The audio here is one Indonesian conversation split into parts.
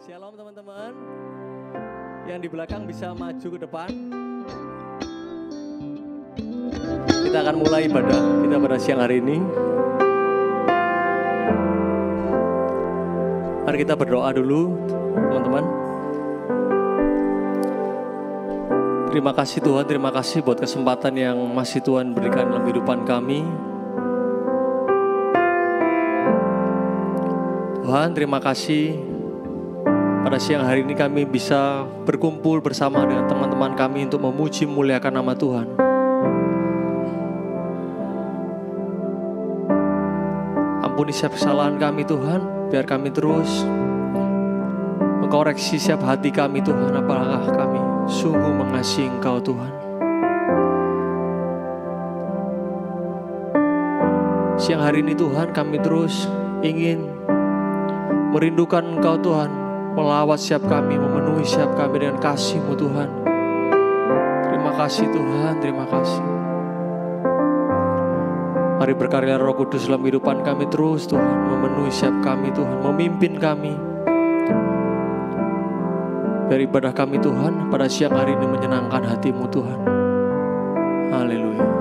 Shalom teman-teman. Yang di belakang bisa maju ke depan. Kita akan mulai ibadah kita pada siang hari ini. Mari kita berdoa dulu teman-teman. Terima kasih Tuhan, terima kasih buat kesempatan yang masih Tuhan berikan dalam kehidupan kami. Tuhan, terima kasih pada siang hari ini kami bisa berkumpul bersama dengan teman-teman kami untuk memuji memuliakan nama Tuhan. Ampuni setiap kesalahan kami Tuhan, biar kami terus mengkoreksi setiap hati kami Tuhan, apakah kami sungguh mengasihi Engkau Tuhan. Siang hari ini Tuhan kami terus ingin merindukan Engkau Tuhan, melawat setiap kami, memenuhi setiap kami dengan kasih-Mu Tuhan. Terima kasih Tuhan, terima kasih. Mari berkarya Roh Kudus dalam kehidupan kami terus Tuhan, memenuhi setiap kami Tuhan, memimpin kami. Biar ibadah kami Tuhan pada siang hari ini menyenangkan hati-Mu Tuhan. Haleluya.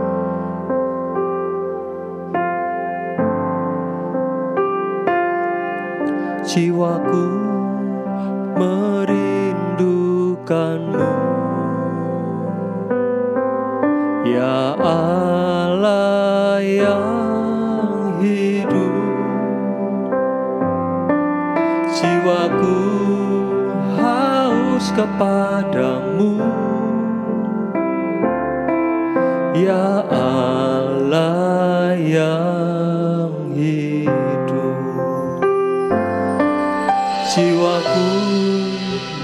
Jiwaku merindukan-Mu, ya Allah yang hidup. Jiwaku haus kepadamu, ya Allah yang hidup. Jiwaku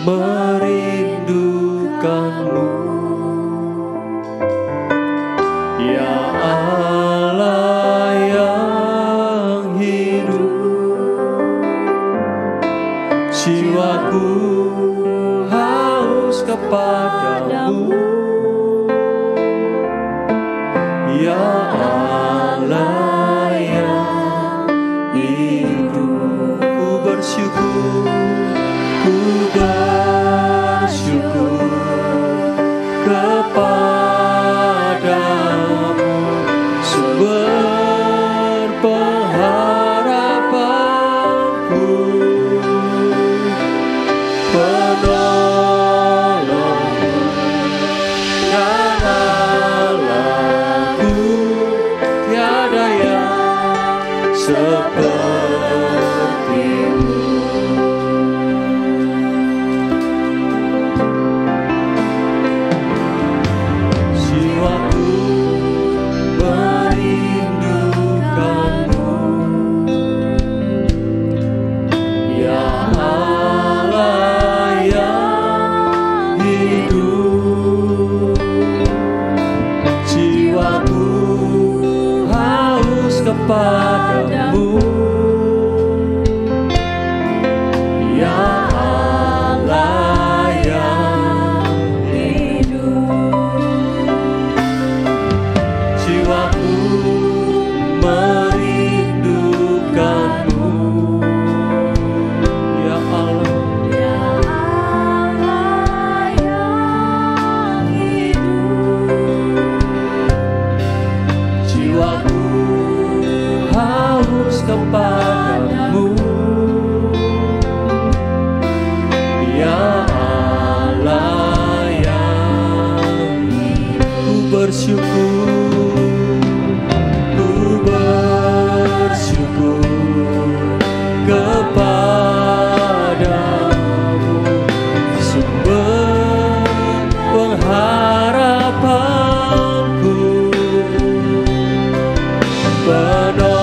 merindukan-Mu, ya Allah yang hidup. Jiwaku haus kepadamu, ya Allah yang hidup. Ku bersyukur, ku bersyukur kepadamu, sumber pengharapanku, penolongku dan Allahku, tiada yang seperti-Mu. Jiwaku merindukan-Mu, ya Allah yang hidup. Jiwaku haus kepadamu, ya Allah yang hidup. Jiwaku merindukan-Mu, ya Allah yang hidup. Jiwaku haus kepadamu, ya Allah yang hidup. Ku bersyukur, ku bersyukur kepadamu, sumber pengharapanku, penolongku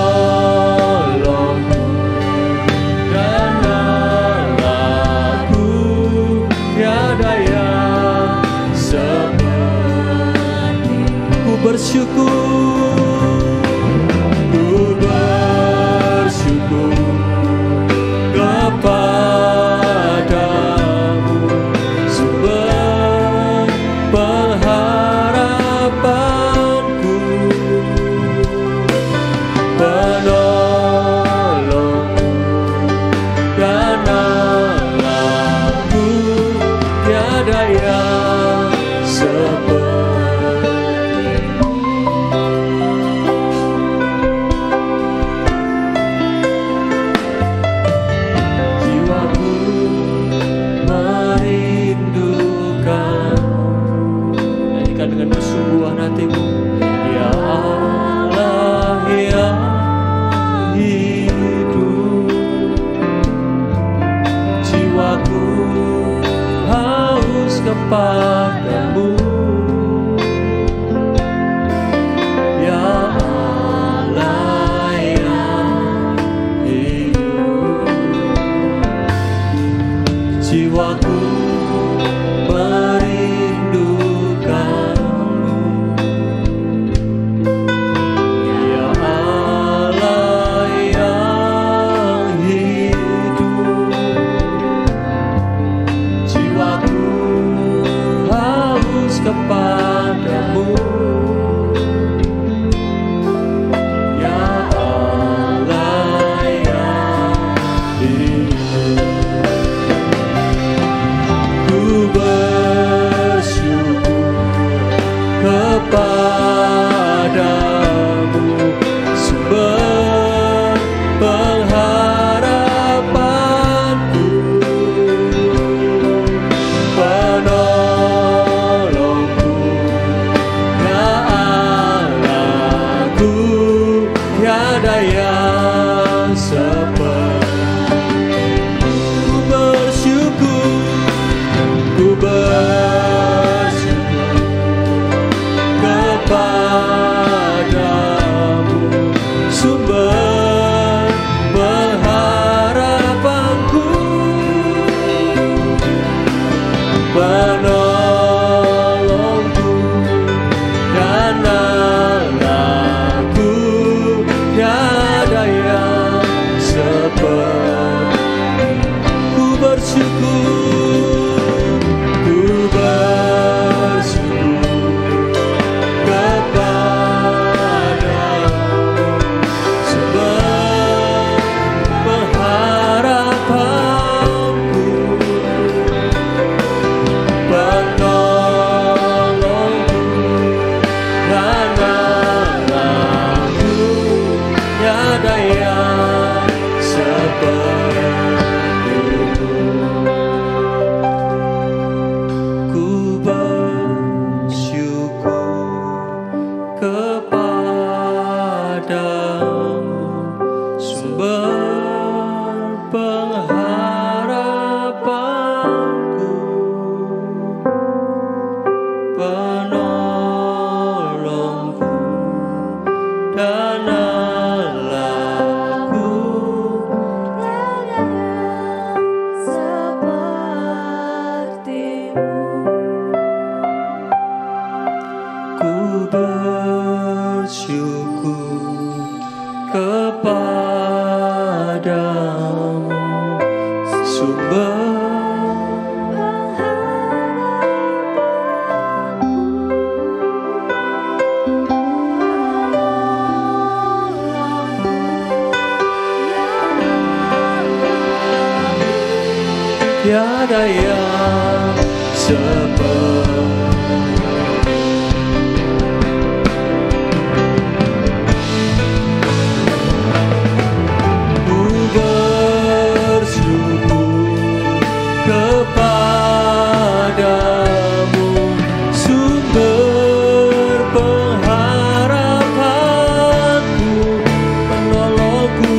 yang seperti. Ku bersyukur, ku bersyukur kepadamu, sumber pengharapanku, penolongku dan Allahku, tiada yang seperti. Ku bersyukur, ku bersyukur kepadamu, sumber pengharapanku, penolongku dan Allahku, tiada yang seperti-Mu. Ku bersyukur kepadamu, sumber pengharapanku, penolongku dan Allahku, ku bersyukur kepadamu, sumber tiada yang seperti. Ku bersyukur kepadamu, sumber pengharapanku, penolongku,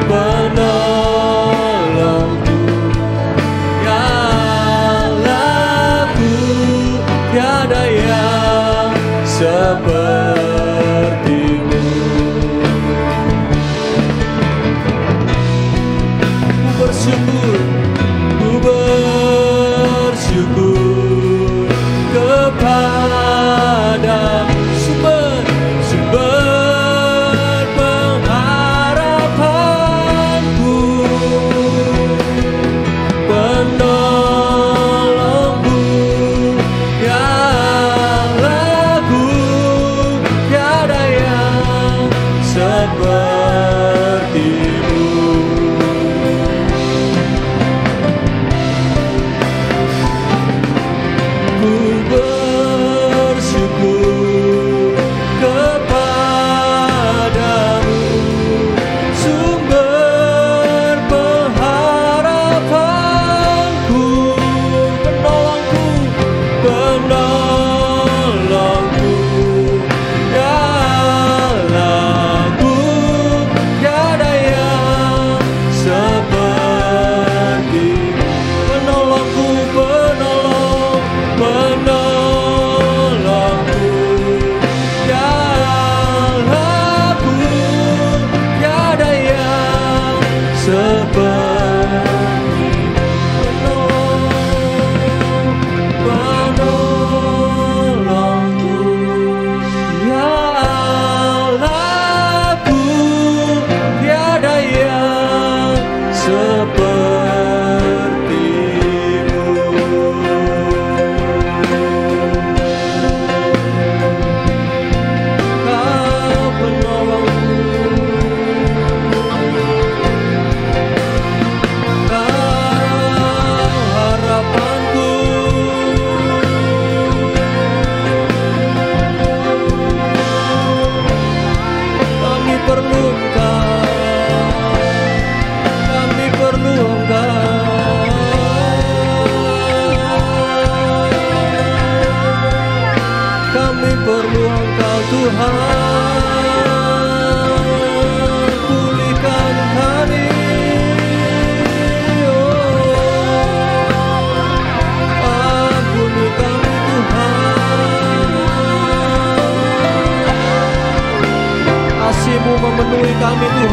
penolongku, ya Allahku,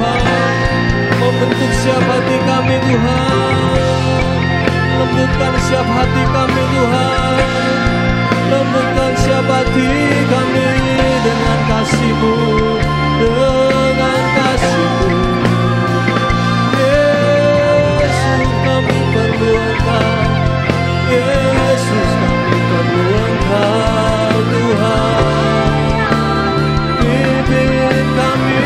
Tuhan. Membentuk siap hati kami Tuhan. Lembutkan siap hati kami Tuhan. Lembutkan siap hati kami dengan kasih-Mu, dengan kasih-Mu. Yesus, kami perlu Engkau. Yesus, kami perlu Engkau Tuhan. Pimpin kami.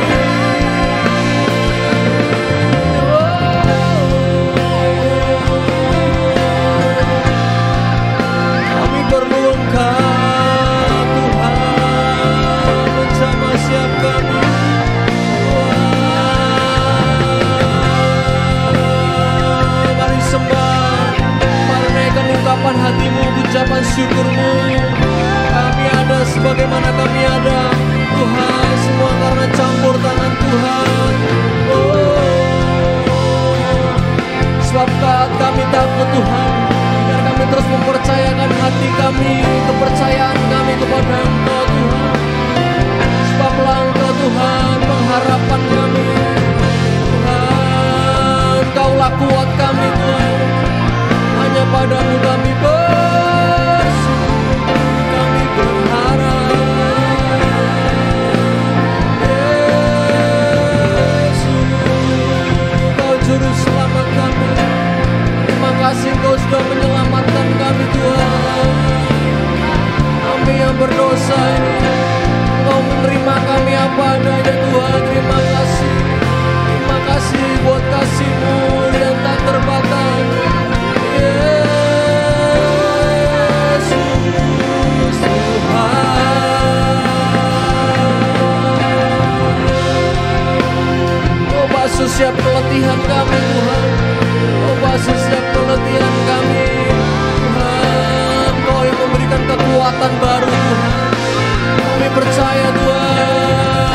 Kami perlu Engkau Tuhan. Menjamah siap kami. Mari sembah, mari naikkan ungkapan hatimu, ucapan syukurmu. Kami ada sebagaimana kami ada Tuhan, semua karena campur tangan Tuhan. Sebab kami takut Tuhan, biar kami terus mempercayakan hati kami, kepercayaan kami kepada Engkau Tuhan. Sebablah Engkau Tuhan pengharapan kami Tuhan. Kaulah kuat kami Tuhan, hanya padamu kami bersyukur, kami berharap. Yesus, Kau juru selamat kami. Terima kasih Kau sudah menyelamatkan kami Tuhan. Kami yang berdosa ini, Kau menerima kami apa adanya Tuhan. Terima kasih. Terima kasih buat kasih-Mu yang tak terbatas. Yesus Tuhan. Oh basuh siap pelatihan kami Tuhan. Oh basuh siap pelatihan kami Tuhan. Kau yang memberikan kekuatan baru Tuhan. Kami percaya Tuhan,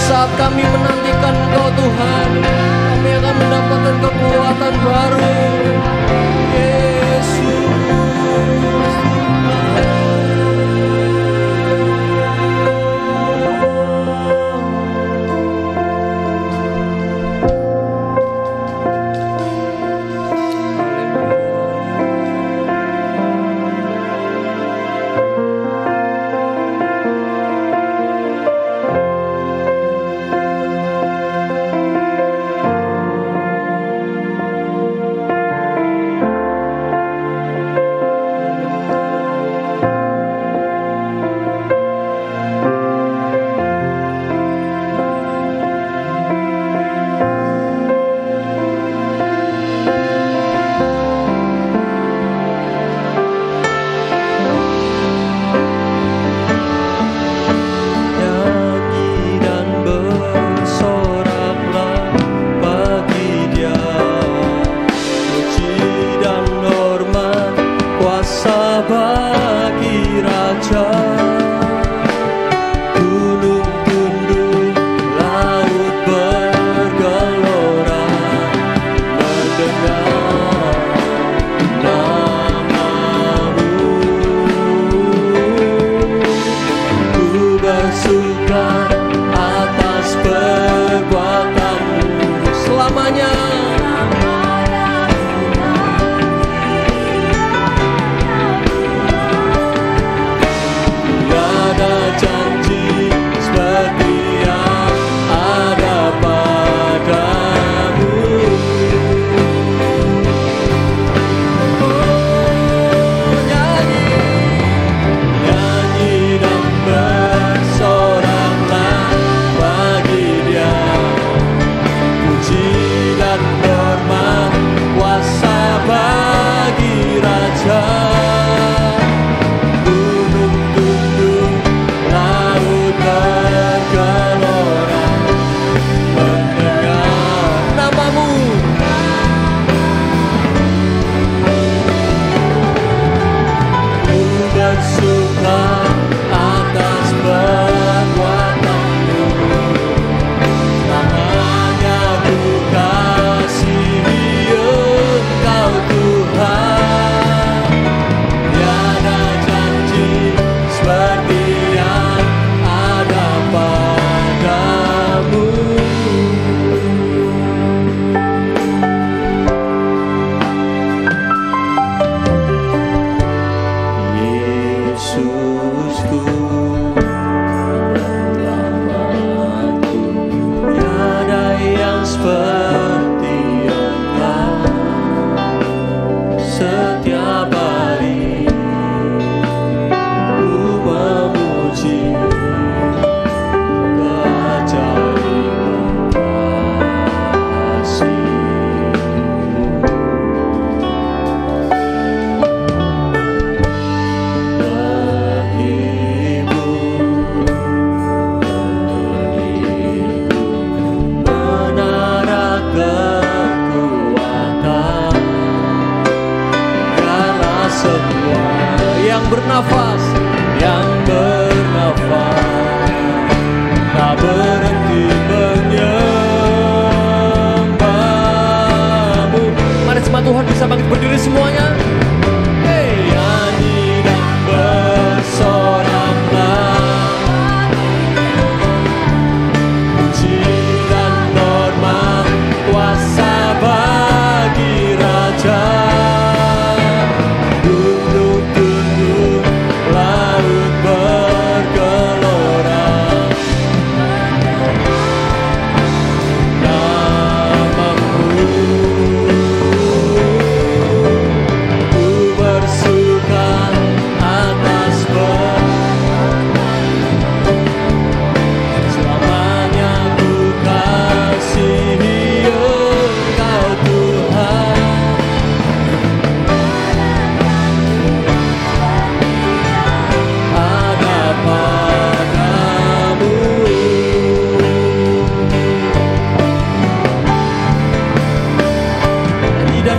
saat kami menantikan Engkau Tuhan, kami akan mendapatkan kekuatan baru. Yesus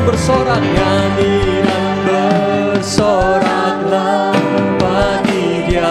bersorak, nyanyi dan bersoraklah bagi Dia.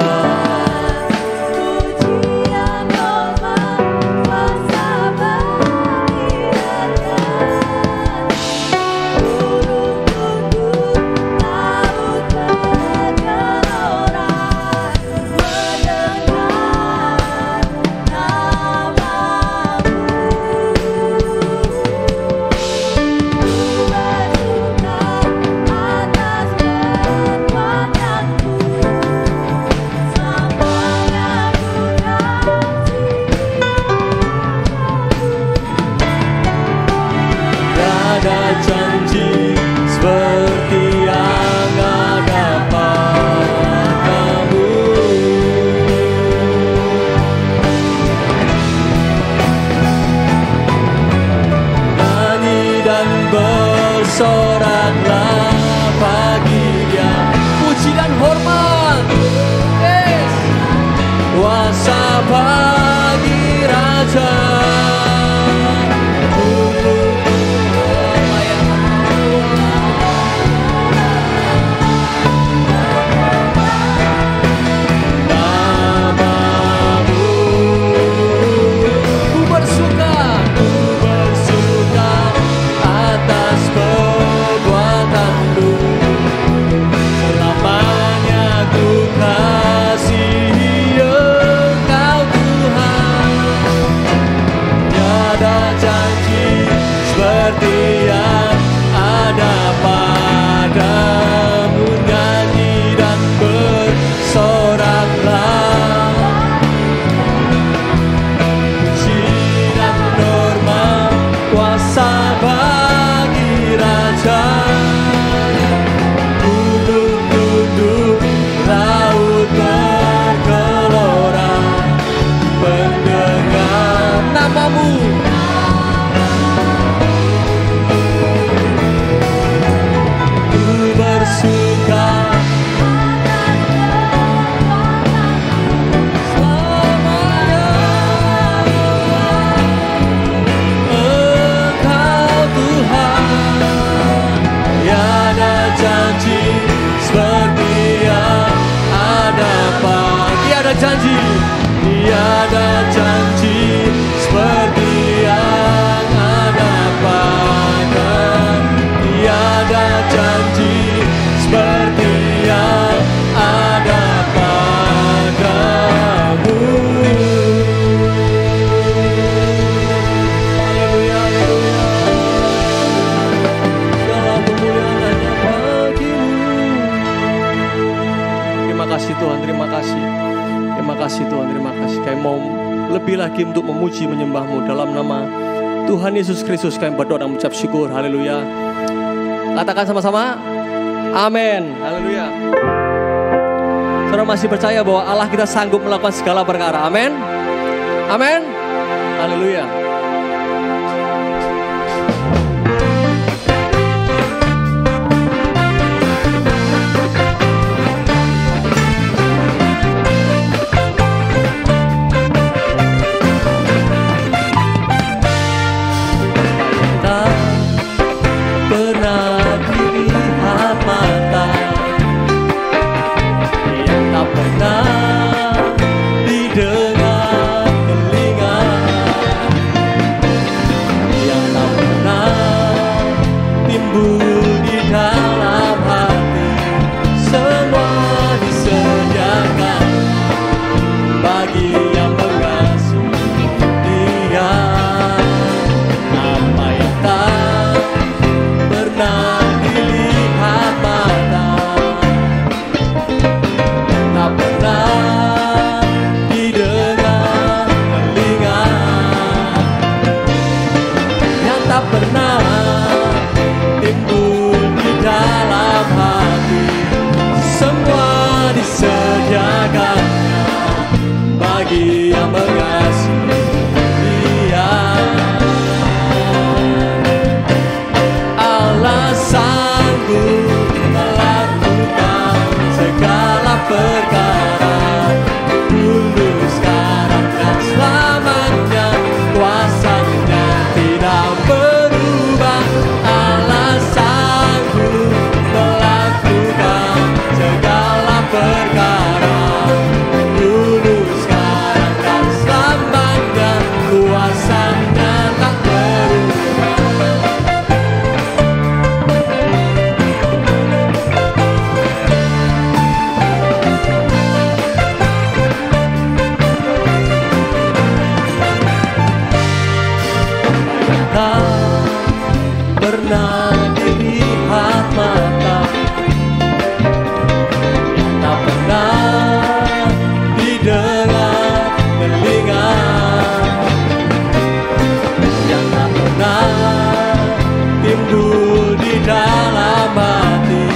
Soraklah bagi Dia puji dan hormat, yes. Kuasa bagi Raja. Janji, tiada janji seperti yang ada padamu. Tiada janji seperti yang ada padamu. Haleluya, segala kemuliaan hanya bagi-Mu. Terima kasih Tuhan, terima kasih. Terima kasih Tuhan, terima kasih. Kami mau lebih lagi untuk memuji menyembah-Mu dalam nama Tuhan Yesus Kristus. Kami berdoa dan mengucap syukur. Haleluya. Katakan sama-sama, amin. Haleluya. Saudara masih percaya bahwa Allah kita sanggup melakukan segala perkara. Amin. Amin. Haleluya. Selamanya kuasa-Nya tidak berubah. kuasanya tak berubah. Tak pernah dilihat mata, tak pernah didengar telinga, yang tak pernah timbul di dalam hati,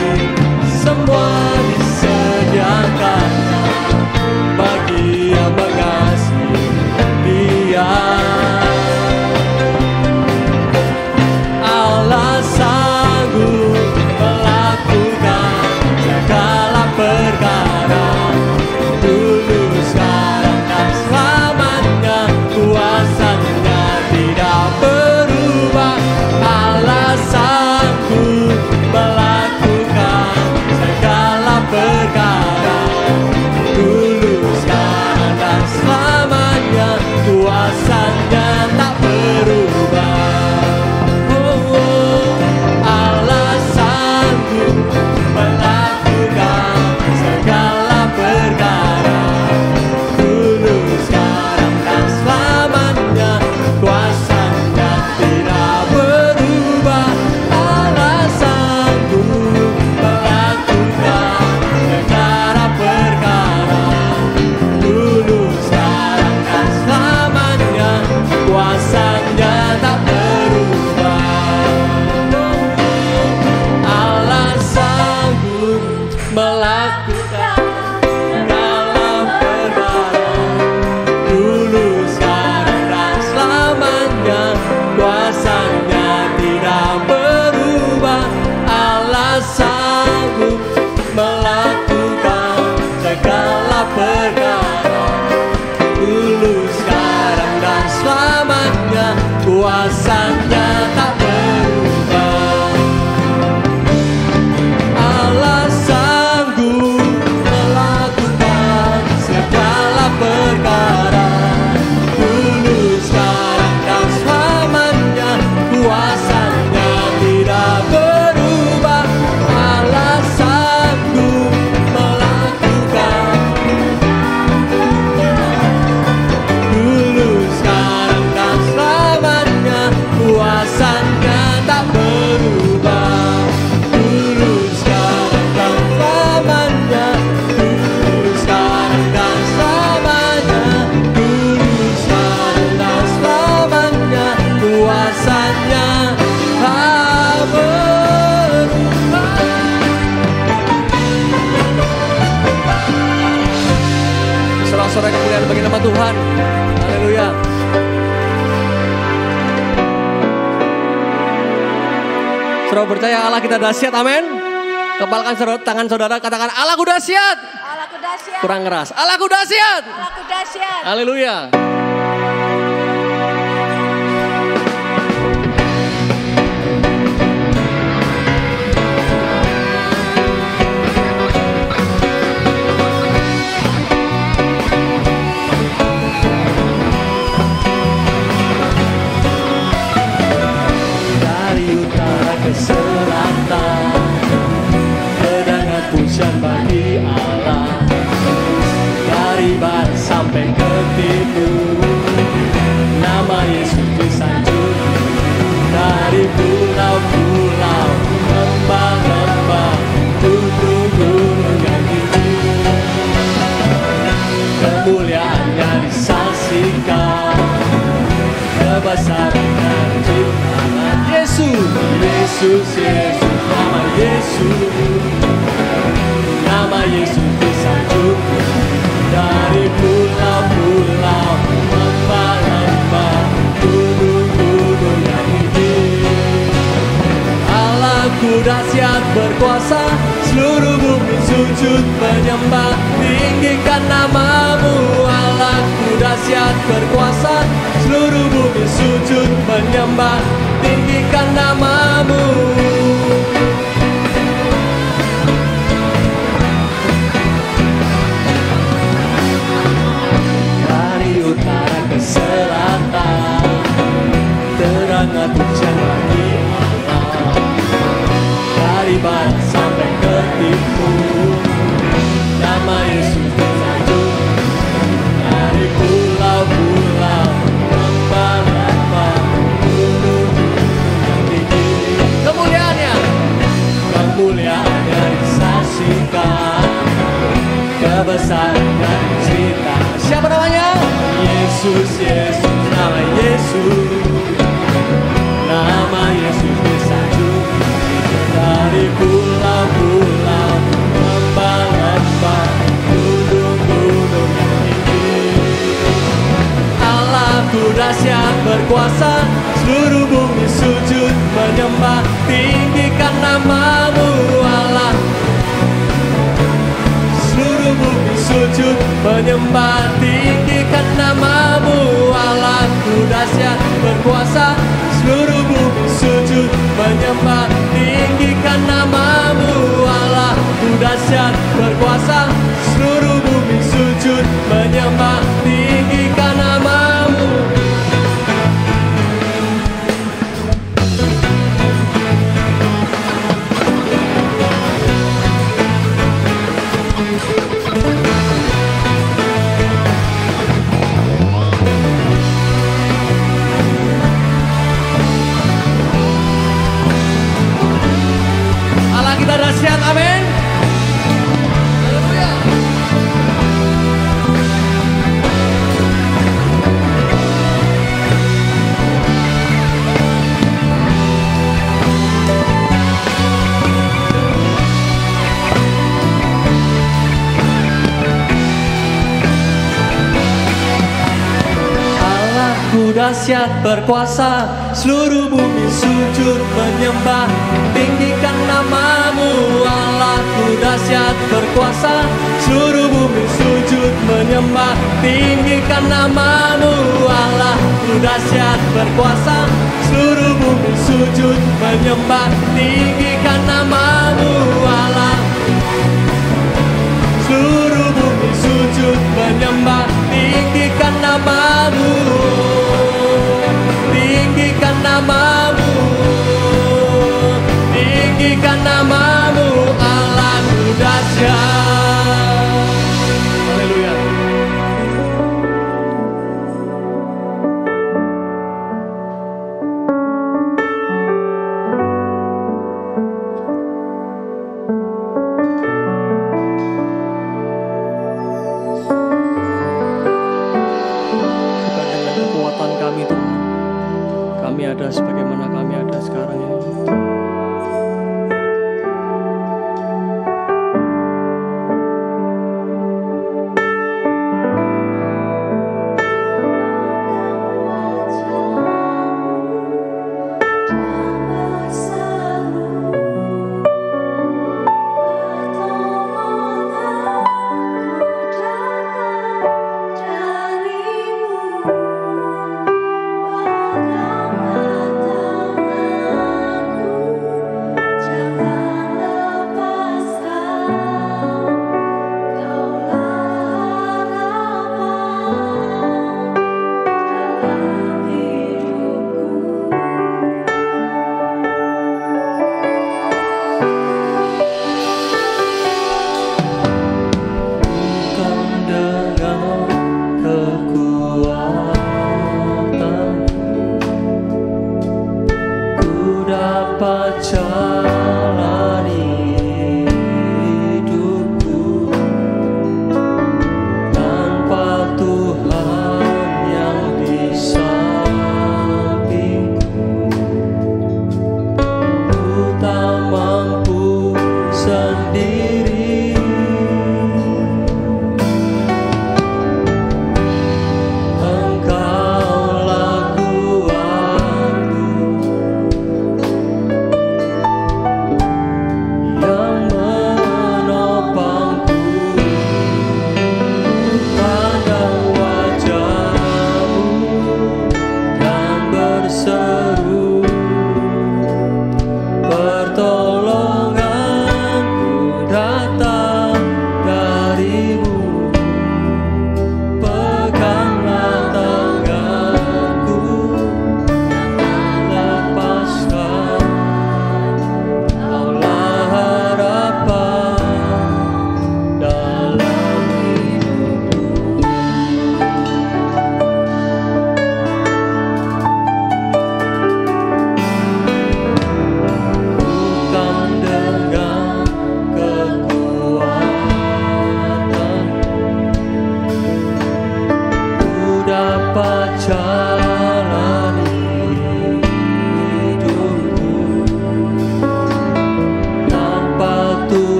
semua disediakan bagi yang mengasihi Dia. Allah sanggup melakukan segala perkara, dulu, sekarang, dan selamanya. Kuasanya tidak berubah. Allah sanggup melakukan segala perkara, dulu, sekarang, dan selamanya. Kuasanya tak berubah. Allah sanggup melakukan segala perkara, dulu, sekarang, dan selamanya. Kuasanya tidak berubah. Allah sanggup melakukan segala perkara, dulu, sekarang, dan selamanya. Kuasanya tak berubah. Allah sanggup melakukan segala perkara, dulu, sekarang, dan selamanya. Kuasanya tidak berubah. Allah sanggup melakukan segala perkara, dulu, sekarang, dan selamanya. Kuasanya tak berubah. Allah sanggup melakukan segala perkara, dulu, sekarang, dan selamanya. Kuasanya tidak berubah. Allah sanggup melakukan, dulu, sekarang, dan selamanya. Kuasanya tak berubah. Dulu, sekarang, dan selamanya. Dulu, sekarang, dan selamanya. Dulu, sekarang, dan selamanya. Kuasanya tak berubah. Sorak-sorai kemuliaan bagi nama Tuhan. Haleluya. Saudara percaya Allah kita dahsyat, amin. Kepalkan tangan saudara, katakan Allahku dahsyat. Allahku dahsyat. Kurang keras. Allahku dahsyat. Allahku dahsyat. Haleluya. Dari utara ke selatan, terdengar pujian bagi Allah. Dari barat sampai ke timur, nama Yesus disanjung. Dari pulau-pulau, lembah-lembah, gunung-gunung yang tinggi, kemuliaannya disaksikan, kebesaran dan ciptaan Yesus, Yesus, Yesus, nama Yesus, nama Yesus disanjung. Dari pulau-pulau, lembah-lembah, gunung-gunung yang tinggi, Allahku dahsyat berkuasa, seluruh bumi sujud menyembah, tinggikan namamu. Allahku dahsyat berkuasa, seluruh bumi sujud menyembah, tinggikan namamu. Dari utara ke selatan, sangat pujian bagi Allah. Dari barat sampai ke timur, nama Yesus mensanjung. Dari pulau-pulau, lembah-lembah, gunung-gunung yang tinggi, kemuliaannya disaksikan, kebesaran dan cinta. Siapa namanya? Yesus, Yesus, nama Yesus. Nama Yesus disanjung. Dari pulau-pulau, lembah-lembah, gunung-gunung yang tinggi. Allahku dahsyat berkuasa, seluruh bumi sujud menyembah, tinggikan namamu Allah. Seluruh bumi sujud menyembah, tinggikan namamu Allahku dahsyat berkuasa, seluruh bumi sujud menyembah, tinggikan namamu Allahku dahsyat berkuasa, seluruh bumi sujud menyembah, tinggikan namamu. Allah kita dahsyat, amin. Haleluya. Allahku dahsyat berkuasa, seluruh bumi sujud menyembah, tinggikan namamu Allahku dahsyat berkuasa, seluruh bumi sujud menyembah, tinggikan namamu Allahku dahsyat berkuasa, seluruh bumi sujud menyembah, tinggikan namamu Allah. Seluruh bumi sujud menyembah, tinggikan namamu, tinggikan namamu, tinggikan namamu Allahku dahsyat. Haleluya. Kami ada sebagaimana kami ada sekarang ini. Darimu,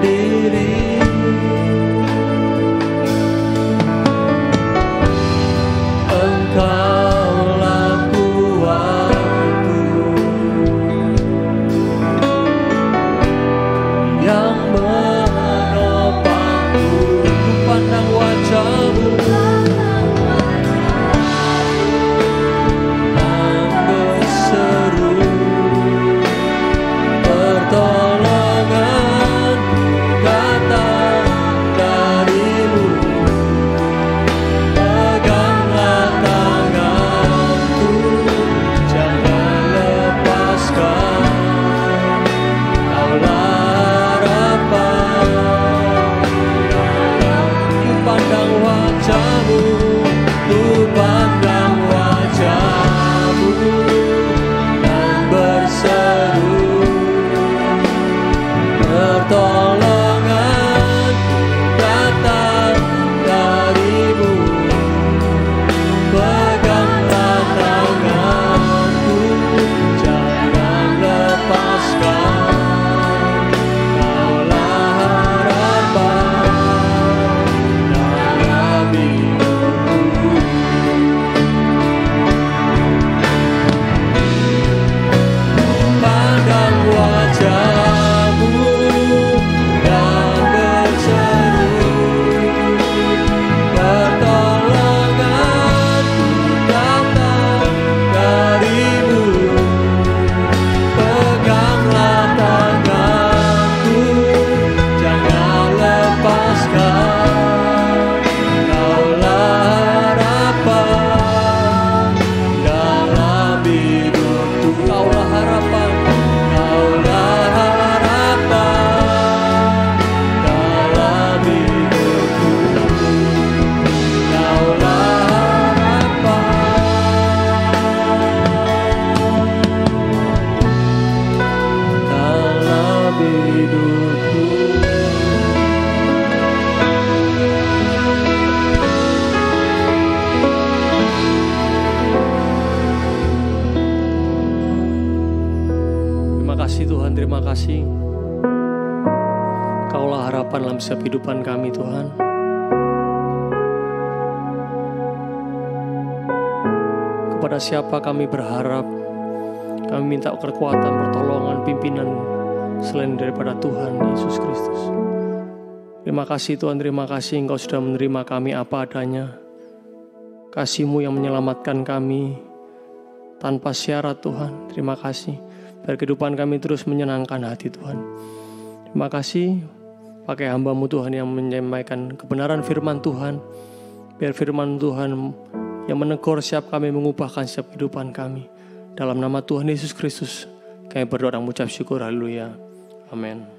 diri. Engkaulah kuatku yang menopangku. Ku pandang wajah-Mu dan berseru, pertolongan datang dari-Mu. Peganglah tanganku, jangan lepaskan. Kaulah harapan. Ku pandang wajah-Mu, ku pandang wajah-Mu dan berseru, pertolongan datang dari-Mu. Peganglah tanganku, jangan lepaskan. Kaulah harapan dalam hidupku. Pandang wajah-Mu dan berseru, pertolongan datang dari-Mu. Peganglah tanganku, jangan lepaskan. Kaulah harapan dalam hidupku. Kaulah harapan, kaulah harapan dalam hidupku. Kaulah harapan dalam hidupku. Terima kasih Tuhan, terima kasih. Kaulah harapan dalam setiap kehidupan kami Tuhan. Kepada siapa kami berharap, kami minta kekuatan, pertolongan, pimpinan selain daripada Tuhan Yesus Kristus. Terima kasih Tuhan, terima kasih Engkau sudah menerima kami apa adanya. Kasih-Mu yang menyelamatkan kami tanpa syarat Tuhan. Terima kasih. Biar kehidupan kami terus menyenangkan hati Tuhan. Terima kasih pakai hamba-Mu Tuhan yang menyampaikan kebenaran firman Tuhan. Biar firman Tuhan yang menegur setiap kami, mengubahkan setiap kehidupan kami. Dalam nama Tuhan Yesus Kristus kami berdoa dan mengucap syukur. Haleluya. Amin.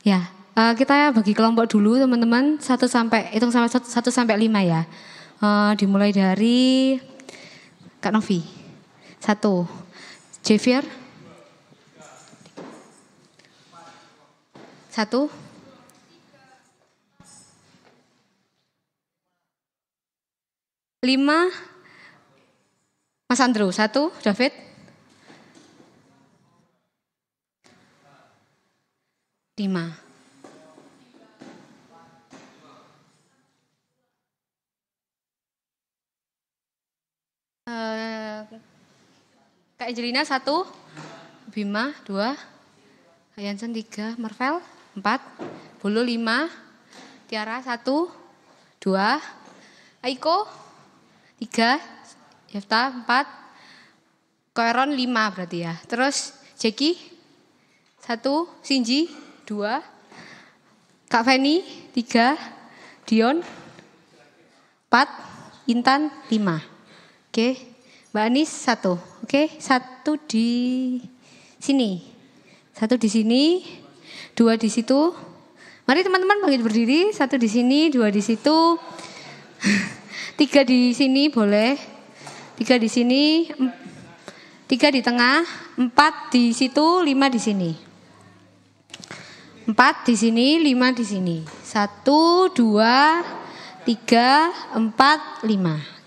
Ya, kita bagi kelompok dulu teman-teman, 1 sampai 5 ya. Dimulai dari Kak Novi. 1. Javier. 1. Lima. Mas Andrew. 1. David. 5. Kak Angelina 1, Bima 2, Hayansen 3, Marvel 4, Bulu 5, Tiara 1, 2, Aiko 3, Yefta 4, Koeron 5 berarti ya. Terus Jeki 1, Sinji 2, Kak Feni 3, Dion 4, Intan 5. Oke, Mbak Anis 1. Oke, 1 di sini. 1 di sini, 2 di situ. Mari teman-teman bangkit berdiri. 1 di sini, 2 di situ. 3 di sini boleh. 3 di sini, 3 di tengah, 4 di situ, 5 di sini. 4 di sini, 5 di sini. 1, 2, 3, 4, 5.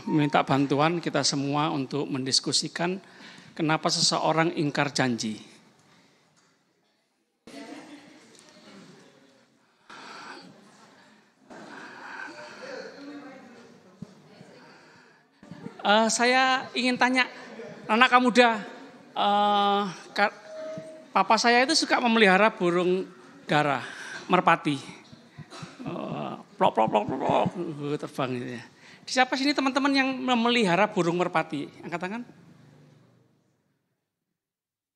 Minta bantuan kita semua untuk mendiskusikan kenapa seseorang ingkar janji. Saya ingin tanya anak muda, papa saya itu suka memelihara burung dara, merpati, plok plok plok plok terbang gitu ya. Siapa sini teman-teman yang memelihara burung merpati? Angkat tangan.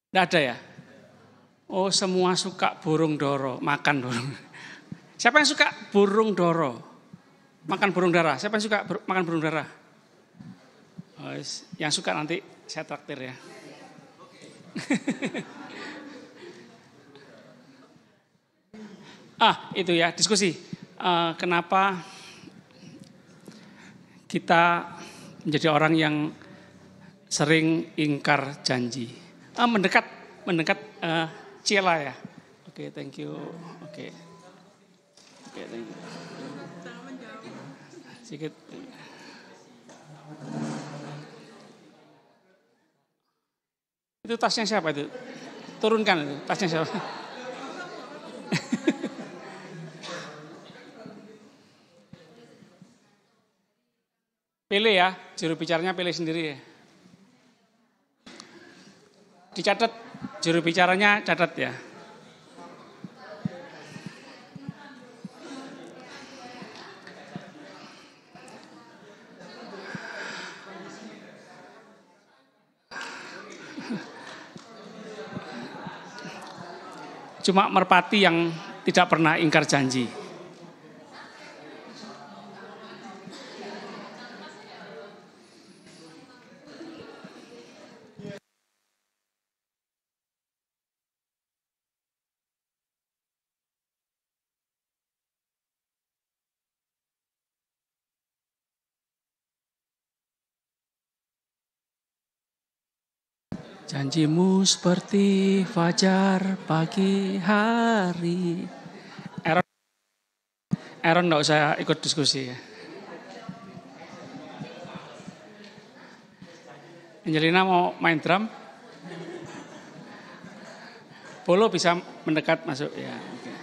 Tidak ada ya? Oh, semua suka burung doro, makan burung. Siapa yang suka burung doro? Makan burung dara. Siapa yang suka makan burung dara? Oh, yang suka nanti saya traktir ya. Itu ya, diskusi. Kenapa kita menjadi orang yang sering ingkar janji? Mendekat Ciela ya. Oke, thank you. Oke, thank you. Sedikit. Itu tasnya siapa itu? Turunkan itu, tasnya siapa? Pilih ya, juru bicaranya pilih sendiri ya. Dicatat, juru bicaranya catat ya. Cuma merpati yang tidak pernah ingkar janji. Janjimu seperti fajar pagi hari. Aaron enggak usah ikut diskusi ya. Angelina mau main drum? Polo bisa mendekat masuk ya. Okay.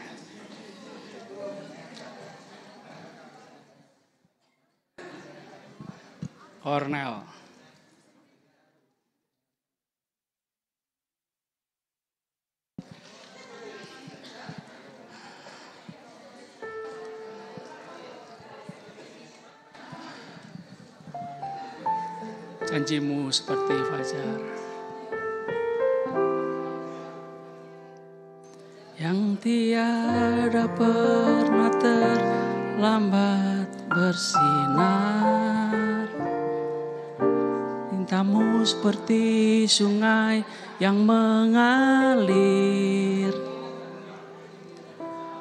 Cornell. Janjimu seperti fajar yang tiada pernah terlambat bersinar. Cintamu seperti sungai yang mengalir,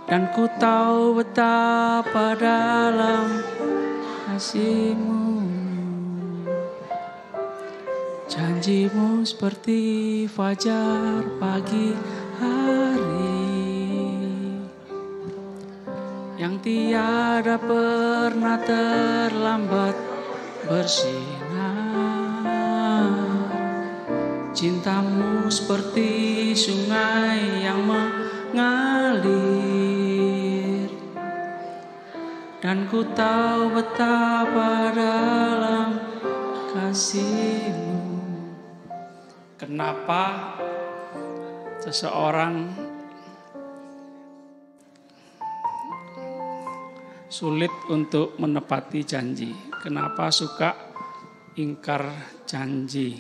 dan ku tahu betapa dalam kasih-Mu. Janji-Mu seperti fajar pagi hari, yang tiada pernah terlambat bersinar. Cinta-Mu seperti sungai yang mengalir, dan ku tahu betapa dalam kasih-Mu. Kenapa seseorang sulit untuk menepati janji? Kenapa suka ingkar janji?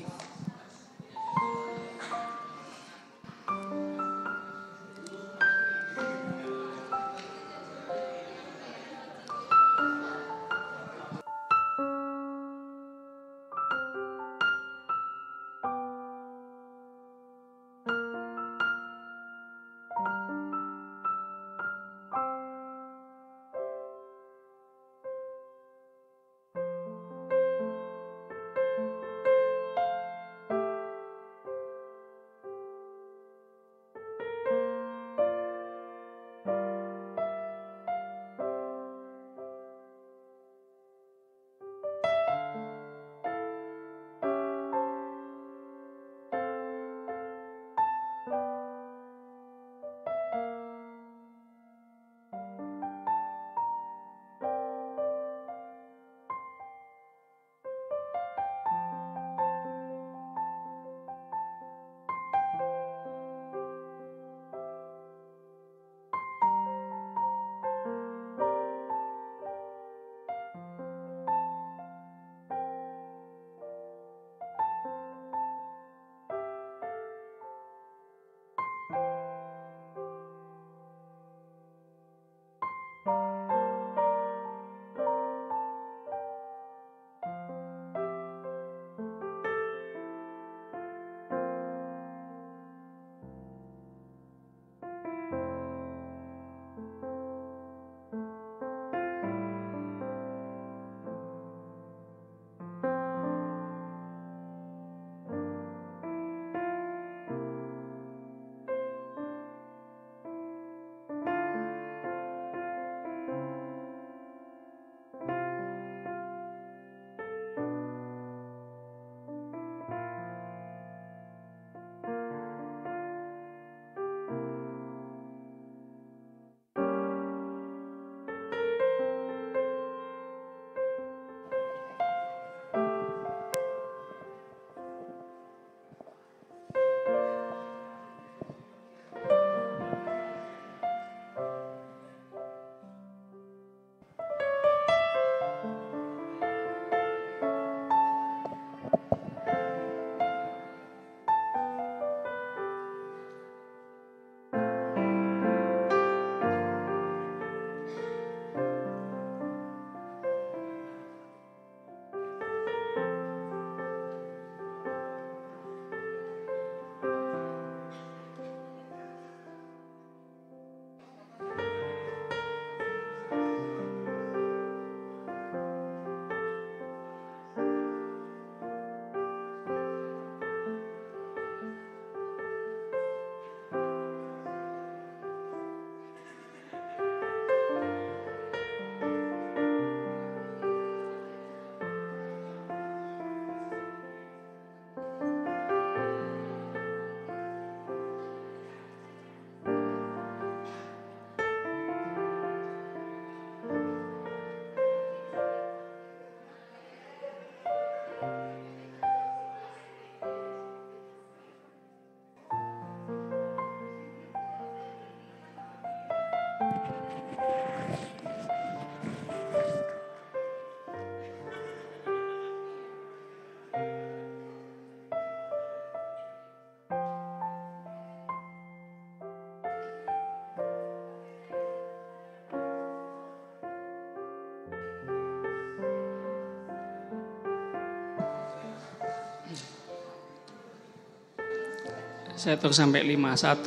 Saya hitung sampai 5. 1,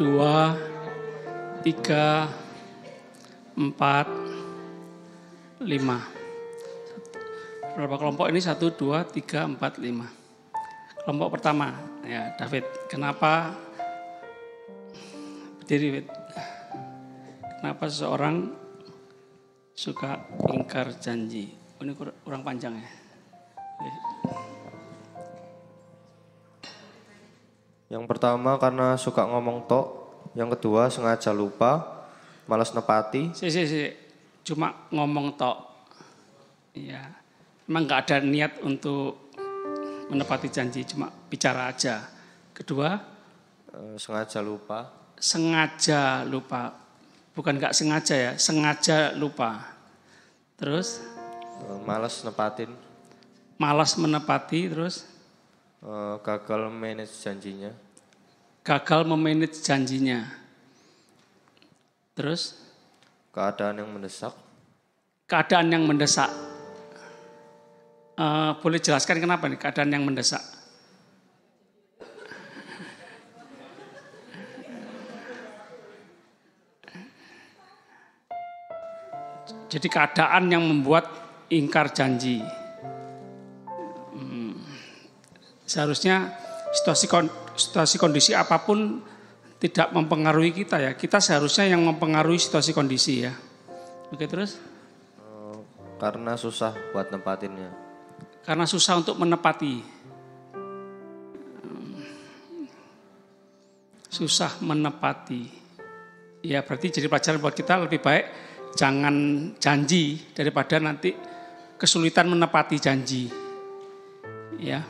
2, 3, 4, 5. Berapa kelompok ini? 1, 2, 3, 4, 5. Kelompok pertama, ya David. Kenapa? Berdiri, David. Kenapa seseorang suka ingkar janji? Oh, ini kurang panjang ya. Yang pertama karena suka ngomong tok, yang kedua sengaja lupa, malas nepati. Cuma ngomong tok. Iya. Memang nggak ada niat untuk menepati janji, cuma bicara aja. Kedua, sengaja lupa. Sengaja lupa. Bukan nggak sengaja ya, sengaja lupa. Terus? Malas nepatin. Malas menepati, terus? Gagal manage janjinya. Gagal memanage janjinya. Terus? Keadaan yang mendesak. Keadaan yang mendesak. Boleh jelaskan kenapa nih keadaan yang mendesak? Jadi keadaan yang membuat ingkar janji. Seharusnya situasi kondisi apapun tidak mempengaruhi kita ya. Kita seharusnya yang mempengaruhi situasi kondisi ya. Oke, terus? Karena susah buat nepatinnya. Karena susah untuk menepati. Susah menepati. Ya berarti jadi pelajaran buat kita lebih baik jangan janji daripada nanti kesulitan menepati janji. Ya.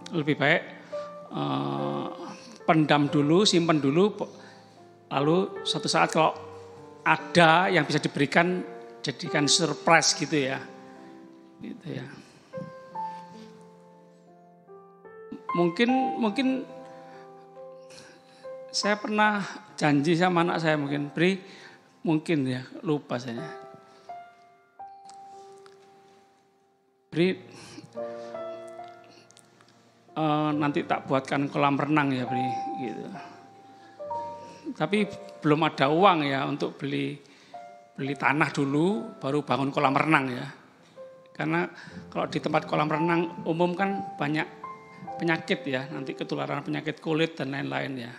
Lebih baik pendam dulu, simpan dulu, lalu suatu saat kalau ada yang bisa diberikan, jadikan surprise gitu ya. Gitu ya. Mungkin saya pernah janji sama anak saya mungkin ya, lupa saya. Nanti tak buatkan kolam renang ya Bri, gitu. Tapi belum ada uang ya untuk beli tanah dulu, baru bangun kolam renang ya. Karena kalau di tempat kolam renang umum kan banyak penyakit ya, nanti ketularan penyakit kulit dan lain-lain ya.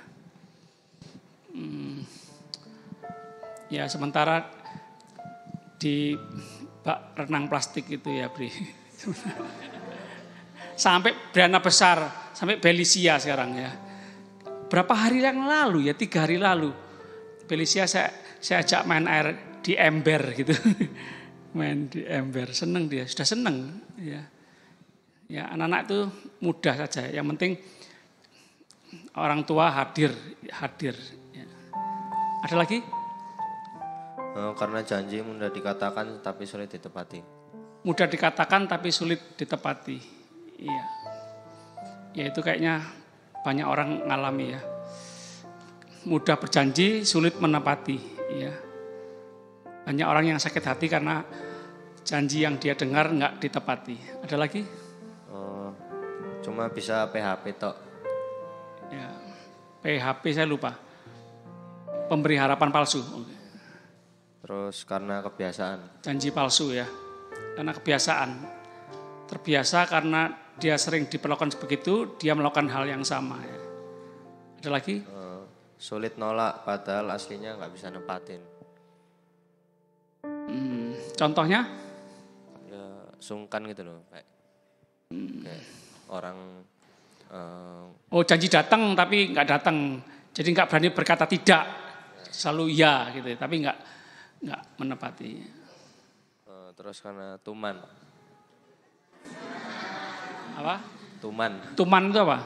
Ya sementara di bak renang plastik itu ya Bri. Sampai Briana besar, sampai Belisia sekarang ya. Berapa hari yang lalu ya, 3 hari lalu. Belisia saya ajak main air di ember gitu. Main di ember, seneng dia, sudah seneng. Ya, ya anak-anak itu mudah saja, yang penting orang tua hadir. Ya. Ada lagi? Karena janji mudah dikatakan tapi sulit ditepati. Mudah dikatakan tapi sulit ditepati. Iya, ya itu kayaknya banyak orang ngalami ya. Mudah berjanji, sulit menepati. Ya. Banyak orang yang sakit hati karena janji yang dia dengar nggak ditepati. Ada lagi? Cuma bisa PHP tok. Ya, PHP saya lupa. Pemberi harapan palsu. Terus karena kebiasaan. Janji palsu ya, karena kebiasaan. Terbiasa karena dia sering diperlakukan begitu, dia melakukan hal yang sama. Ya. Ada lagi? Sulit nolak padahal aslinya nggak bisa nepatin. Contohnya? Ya, sungkan gitu loh. Kayak orang... janji datang tapi nggak datang. Jadi nggak berani berkata tidak. Selalu iya gitu, tapi nggak menepati. Terus karena tuman. Apa? Tuman itu apa?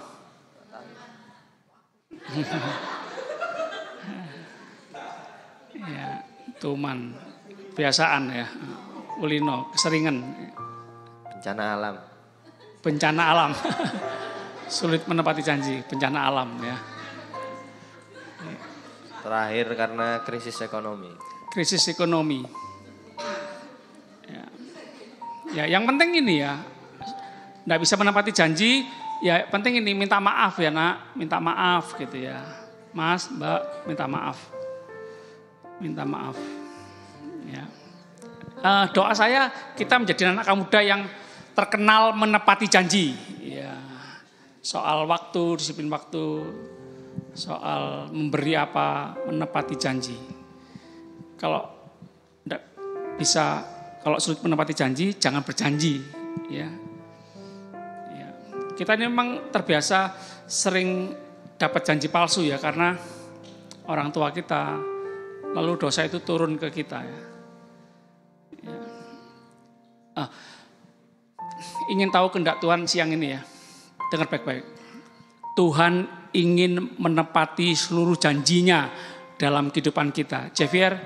Ya, tuman. Kebiasaan ya. Ulino, keseringan. Bencana alam. Sulit menepati janji, bencana alam ya. Terakhir karena krisis ekonomi. Ya, yang penting ini ya. Nggak bisa menepati janji, ya penting ini minta maaf ya nak, minta maaf gitu ya. Mas, Mbak, minta maaf. Minta maaf. Ya. Doa saya kita menjadi anak muda yang terkenal menepati janji. Ya. Soal waktu, disiplin waktu, soal memberi apa, menepati janji. Kalau tidak bisa, kalau sulit menepati janji, jangan berjanji. Ya. Ya. Kita ini memang terbiasa sering dapat janji palsu ya, karena orang tua kita, lalu dosa itu turun ke kita ya. Ingin tahu kehendak Tuhan siang ini ya, dengar baik-baik. Tuhan ingin menepati seluruh janjinya dalam kehidupan kita. Javier,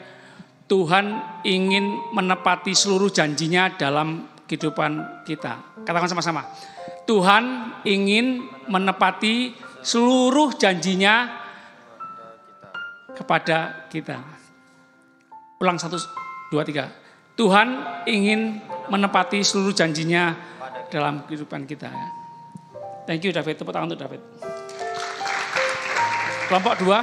Tuhan ingin menepati seluruh janjinya dalam kehidupan kita. Katakan sama-sama. Tuhan ingin menepati seluruh janjinya kepada kita. Ulang 1, 2, 3. Tuhan ingin menepati seluruh janjinya dalam kehidupan kita. Thank you David, tepuk tangan untuk David. Kelompok 2.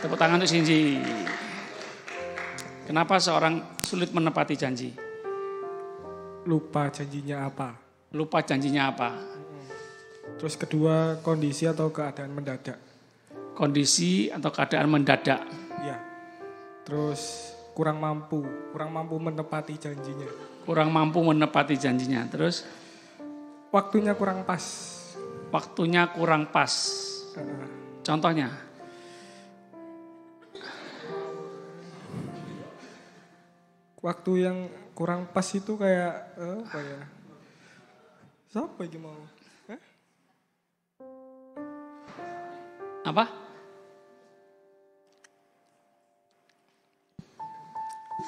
Tepuk tangan untuk Shinji. Kenapa seorang sulit menepati janji? Lupa janjinya apa. Lupa janjinya apa? Terus kedua, kondisi atau keadaan mendadak. Kondisi atau keadaan mendadak. Ya. Terus kurang mampu menepati janjinya. Kurang mampu menepati janjinya. Terus waktunya kurang pas. Waktunya kurang pas. Contohnya? Waktu yang kurang pas itu kayak apa ya? Siapa yang mau? Apa?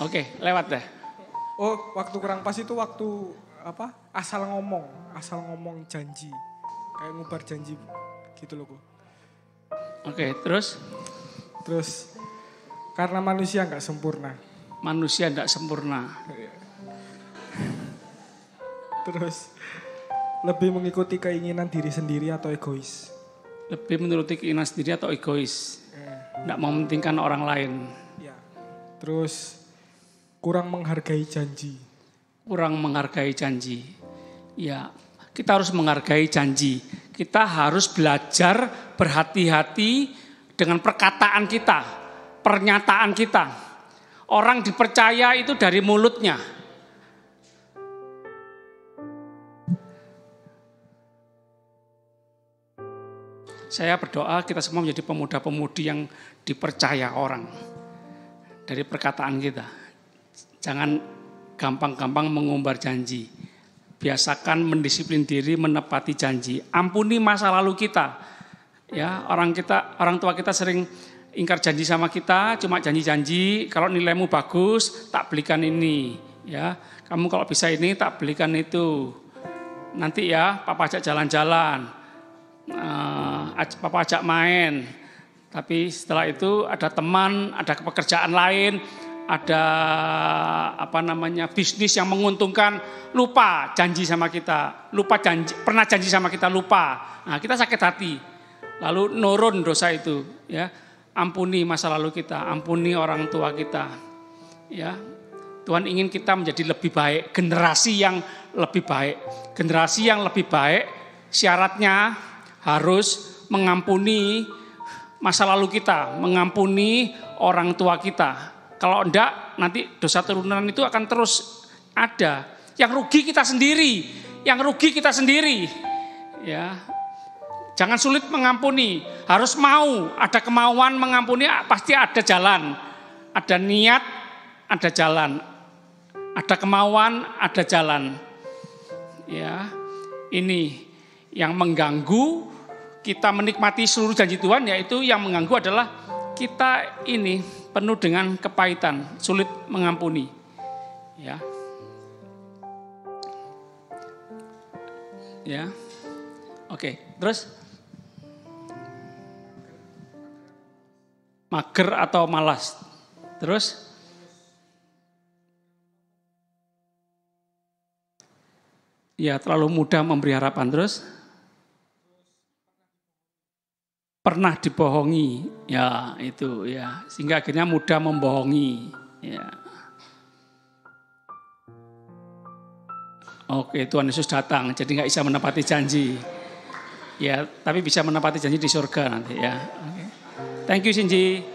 Oke, lewat deh. Oh, waktu kurang pas itu waktu apa? Asal ngomong janji. Kayak ngubar janji gitu loh, Bu. Oke, terus? Terus karena manusia nggak sempurna. Manusia tidak sempurna. Terus lebih mengikuti keinginan diri sendiri atau egois. Lebih menuruti keinginan sendiri atau egois. Tidak mementingkan orang lain. Ya. Terus kurang menghargai janji. Kurang menghargai janji. Ya, kita harus menghargai janji. Kita harus belajar berhati-hati dengan perkataan kita, pernyataan kita. Orang dipercaya itu dari mulutnya. Saya berdoa kita semua menjadi pemuda-pemudi yang dipercaya orang dari perkataan kita. Jangan gampang-gampang mengumbar janji. Biasakan mendisiplin diri, menepati janji. Ampuni masa lalu kita. Ya, orang tua kita sering ingkar janji sama kita, cuma janji-janji. Kalau nilaimu bagus, tak belikan ini. Ya, kamu kalau bisa ini, tak belikan itu. Nanti ya, papa ajak jalan-jalan. Papa ajak main, tapi setelah itu ada teman, ada pekerjaan lain, ada bisnis yang menguntungkan, lupa janji sama kita, pernah janji sama kita lupa, nah kita sakit hati, lalu nurun dosa itu, ya ampuni masa lalu kita, ampuni orang tua kita, ya Tuhan ingin kita menjadi lebih baik, generasi yang lebih baik, syaratnya harus mengampuni masa lalu kita, mengampuni orang tua kita. Kalau enggak, nanti dosa turunan itu akan terus ada. Yang rugi kita sendiri. Ya. Jangan sulit mengampuni, harus mau, ada kemauan mengampuni, pasti ada jalan. Ada niat, ada jalan. Ada kemauan, ada jalan. Ya. Ini yang mengganggu kita menikmati seluruh janji Tuhan, yaitu yang mengganggu adalah kita ini penuh dengan kepahitan, sulit mengampuni. Ya. Ya. Oke, terus mager atau malas. Terus? Ya, terlalu mudah memberi harapan. Terus? Pernah dibohongi. Ya, itu ya. Sehingga akhirnya mudah membohongi. Ya. Oke, Tuhan Yesus datang, jadi nggak bisa menepati janji. Ya, tapi bisa menepati janji di surga nanti ya. Oke. Thank you Sinji.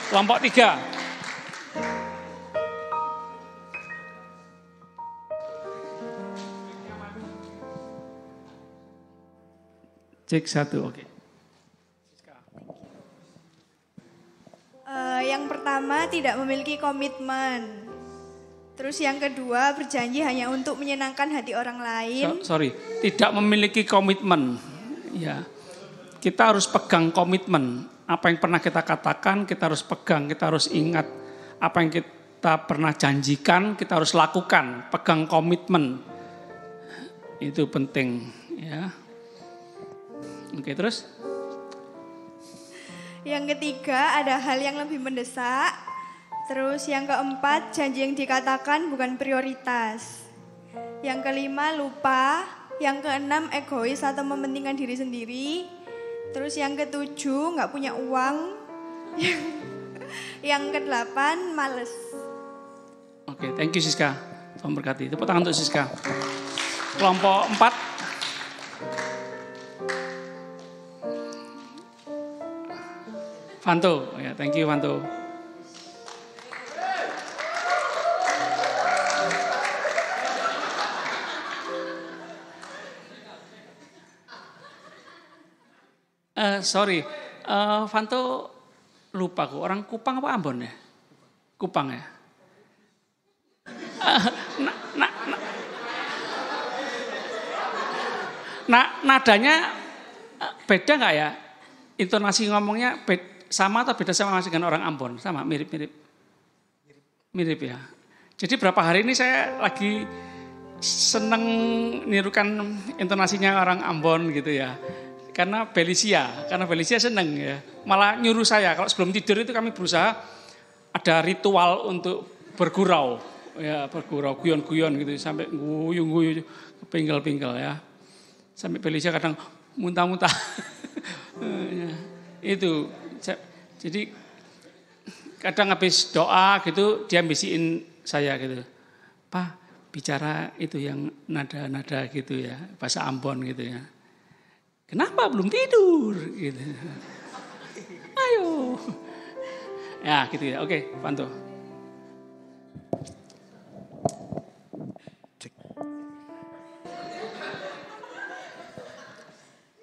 Kelompok 3. Cek 1, oke. Yang pertama tidak memiliki komitmen. Terus yang kedua berjanji hanya untuk menyenangkan hati orang lain. Tidak memiliki komitmen. Ya, kita harus pegang komitmen. Apa yang pernah kita katakan kita harus pegang, kita harus ingat. Apa yang kita pernah janjikan kita harus lakukan. Pegang komitmen. Itu penting. Ya. Oke, terus? Yang ketiga ada hal yang lebih mendesak. Terus yang keempat, janji yang dikatakan bukan prioritas. Yang kelima, lupa. Yang keenam, egois atau mementingkan diri sendiri. Terus yang ketujuh, nggak punya uang. Yang kedelapan, males. Oke, thank you Siska. Tuhan berkati. Tepuk tangan untuk Siska. Kelompok 4. Vanto, ya, thank you Vanto. Vanto lupa kok. Orang Kupang apa Ambon ya? Kupang ya. Nadanya beda nggak ya? Intonasi ngomongnya sama atau beda sama dengan orang Ambon? Sama, mirip-mirip. Mirip ya. Jadi berapa hari ini saya lagi seneng nirukan intonasinya orang Ambon gitu ya. Karena Belisia seneng ya. Malah nyuruh saya kalau sebelum tidur itu kami berusaha ada ritual untuk bergurau. Ya, bergurau guyon-guyon gitu sampai guyu-guyu pinggal-pinggal ya. Sampai Belisia kadang muntah-muntah. Itu. Jadi kadang habis doa gitu dia bisiin saya gitu. Pak, bicara itu yang nada-nada gitu ya, bahasa Ambon gitu ya. Kenapa belum tidur? Gitu. Ayo. Ya gitu ya. Oke, Panto.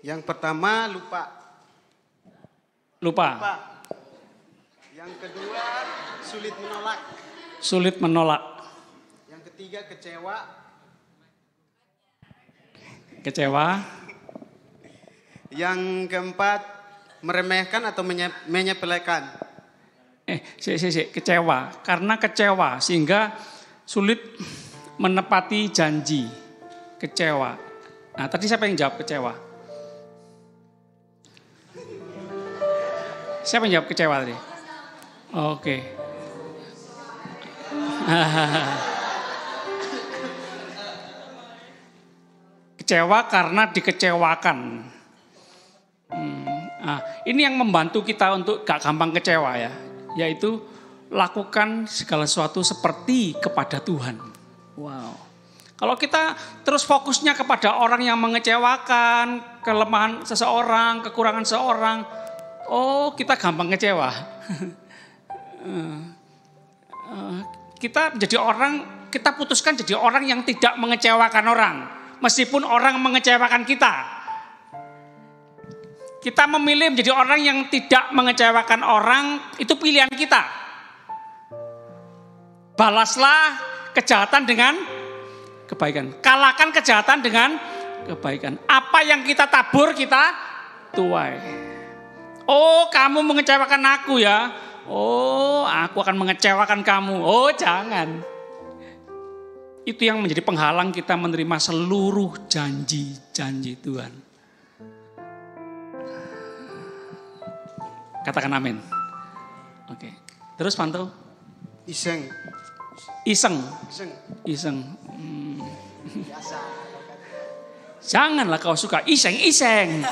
Yang pertama lupa. Yang kedua sulit menolak. Yang ketiga kecewa. Yang keempat meremehkan atau menyepelekan. Kecewa. Karena kecewa sehingga sulit menepati janji. Kecewa. Nah, tadi siapa yang jawab kecewa? Siapa yang jawab kecewa tadi? Oke. Kecewa karena dikecewakan. Ini yang membantu kita untuk gak gampang kecewa ya. Yaitu lakukan segala sesuatu seperti kepada Tuhan. Wow. Kalau kita terus fokusnya kepada orang yang mengecewakan, kelemahan seseorang, kekurangan seseorang, kita gampang kecewa. Kita putuskan jadi orang yang tidak mengecewakan orang. Meskipun orang mengecewakan kita. Kita memilih menjadi orang yang tidak mengecewakan orang, itu pilihan kita. Balaslah kejahatan dengan kebaikan. Kalahkan kejahatan dengan kebaikan. Apa yang kita tabur, kita tuai. Oh, kamu mengecewakan aku ya. Oh, aku akan mengecewakan kamu. Oh, jangan. Itu yang menjadi penghalang kita menerima seluruh janji-janji Tuhan. Katakan amin. Oke. Terus Fanto? Iseng. Iseng. Janganlah kau suka iseng-iseng.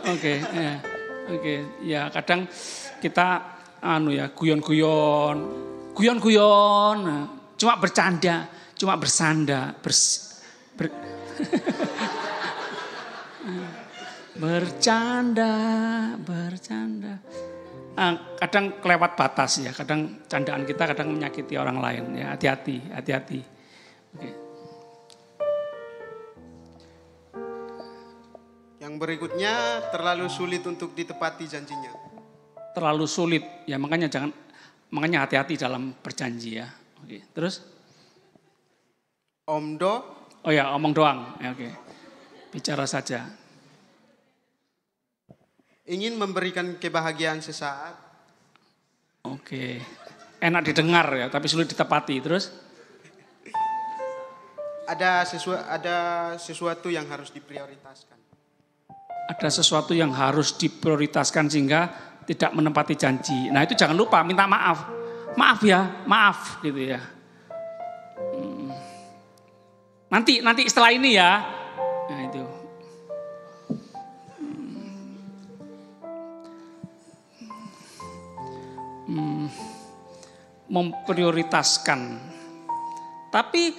Oke, ya. Oke, ya kadang kita guyon-guyon, cuma bercanda, cuma bersanda, bercanda. Kadang kelewat batas ya, kadang candaan kita kadang menyakiti orang lain ya, hati-hati. Oke. Yang berikutnya terlalu sulit untuk ditepati janjinya. Terlalu sulit ya, makanya hati-hati dalam berjanji ya. Oke. Terus? Omdo. Oh ya, omong doang. Ya, oke. Bicara saja. Ingin memberikan kebahagiaan sesaat. Oke. Enak didengar ya, tapi sulit ditepati. Terus? Ada sesuatu yang harus diprioritaskan. Ada sesuatu yang harus diprioritaskan sehingga tidak menepati janji. Nah itu jangan lupa minta maaf. Maaf gitu ya. Nanti setelah ini ya. Nah itu. Memprioritaskan. Tapi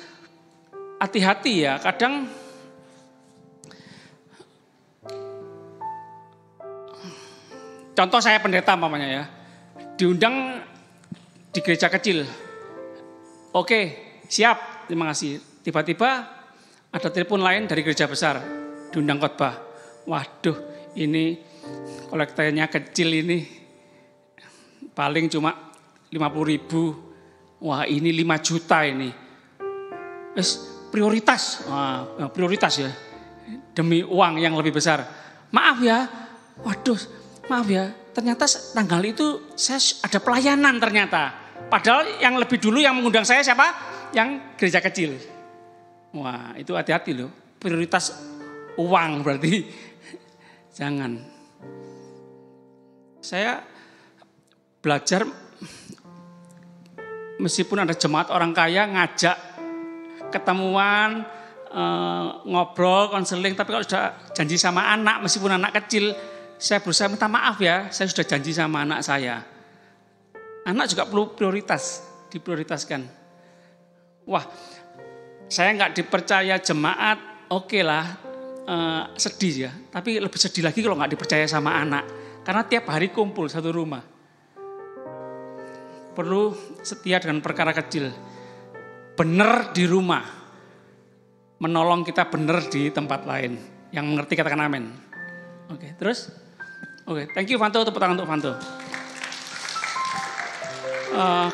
hati-hati ya, kadang contoh saya pendeta umpamanya ya, diundang di gereja kecil. Oke, siap, terima kasih. Tiba-tiba ada telepon lain dari gereja besar, diundang khotbah. Waduh, ini kolektornya kecil ini, paling cuma 50.000. Wah ini 5 juta ini. Prioritas ya, demi uang yang lebih besar. Maaf ya, maaf ya, ternyata tanggal itu saya ada pelayanan ternyata. Padahal yang lebih dulu yang mengundang saya siapa? Yang gereja kecil. Wah itu hati-hati loh, prioritas uang berarti. Jangan. Saya belajar meskipun ada jemaat orang kaya ngajak ketemuan, ngobrol, konseling. Tapi kalau sudah janji sama anak, meskipun anak kecil, saya berusaha minta maaf ya, saya sudah janji sama anak saya. Anak juga perlu diprioritaskan. Wah, saya nggak dipercaya jemaat, oke lah, sedih ya. Tapi lebih sedih lagi kalau nggak dipercaya sama anak. Karena tiap hari kumpul satu rumah. Perlu setia dengan perkara kecil. Benar di rumah. Menolong kita benar di tempat lain. Yang mengerti katakan amin. Oke, terus? Oke, thank you Fanto, tepuk tangan untuk Fanto.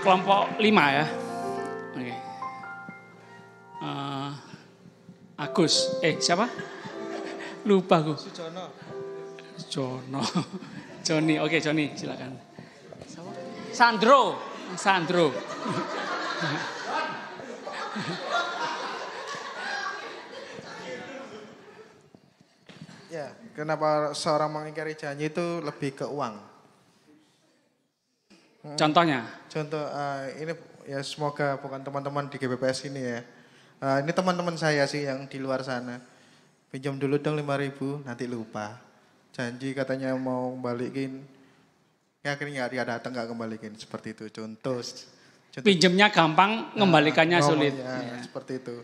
Kelompok 5 ya. Oke. Agus, siapa? Lupa aku. Jono. Joni, oke Joni silakan. Sandro. Ya, kenapa seorang mengingkari janji itu lebih ke uang? Contohnya? Contoh ini ya semoga bukan teman-teman di GBPS ini ya. Ini teman-teman saya sih yang di luar sana. Pinjam dulu dong 5.000, nanti lupa. Janji katanya mau balikin. Ya akhirnya dia datang nggak kembalikin. Seperti itu contoh. Pinjemnya gampang, ngembalikannya sulit. Ya. Seperti itu.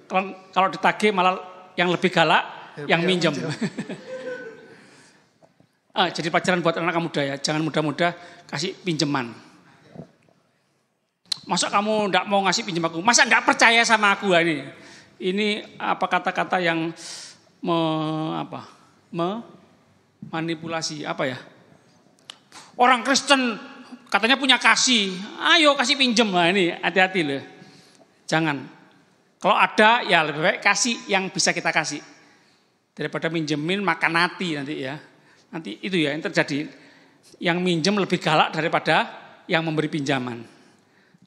Kalau ditagih malah yang lebih galak, yang minjem. Jadi pelajaran buat anak muda ya, jangan mudah-mudah kasih pinjaman. Masa kamu enggak mau ngasih pinjam aku? Masa enggak percaya sama aku ini? Ini apa kata-kata yang manipulasi apa ya? Orang Kristen katanya punya kasih, ayo kasih pinjam. Nah ini hati-hati loh. Jangan. Kalau ada ya lebih baik kasih yang bisa kita kasih. Daripada minjemin makan hati nanti ya. Nanti itu ya yang terjadi. Yang minjem lebih galak daripada yang memberi pinjaman.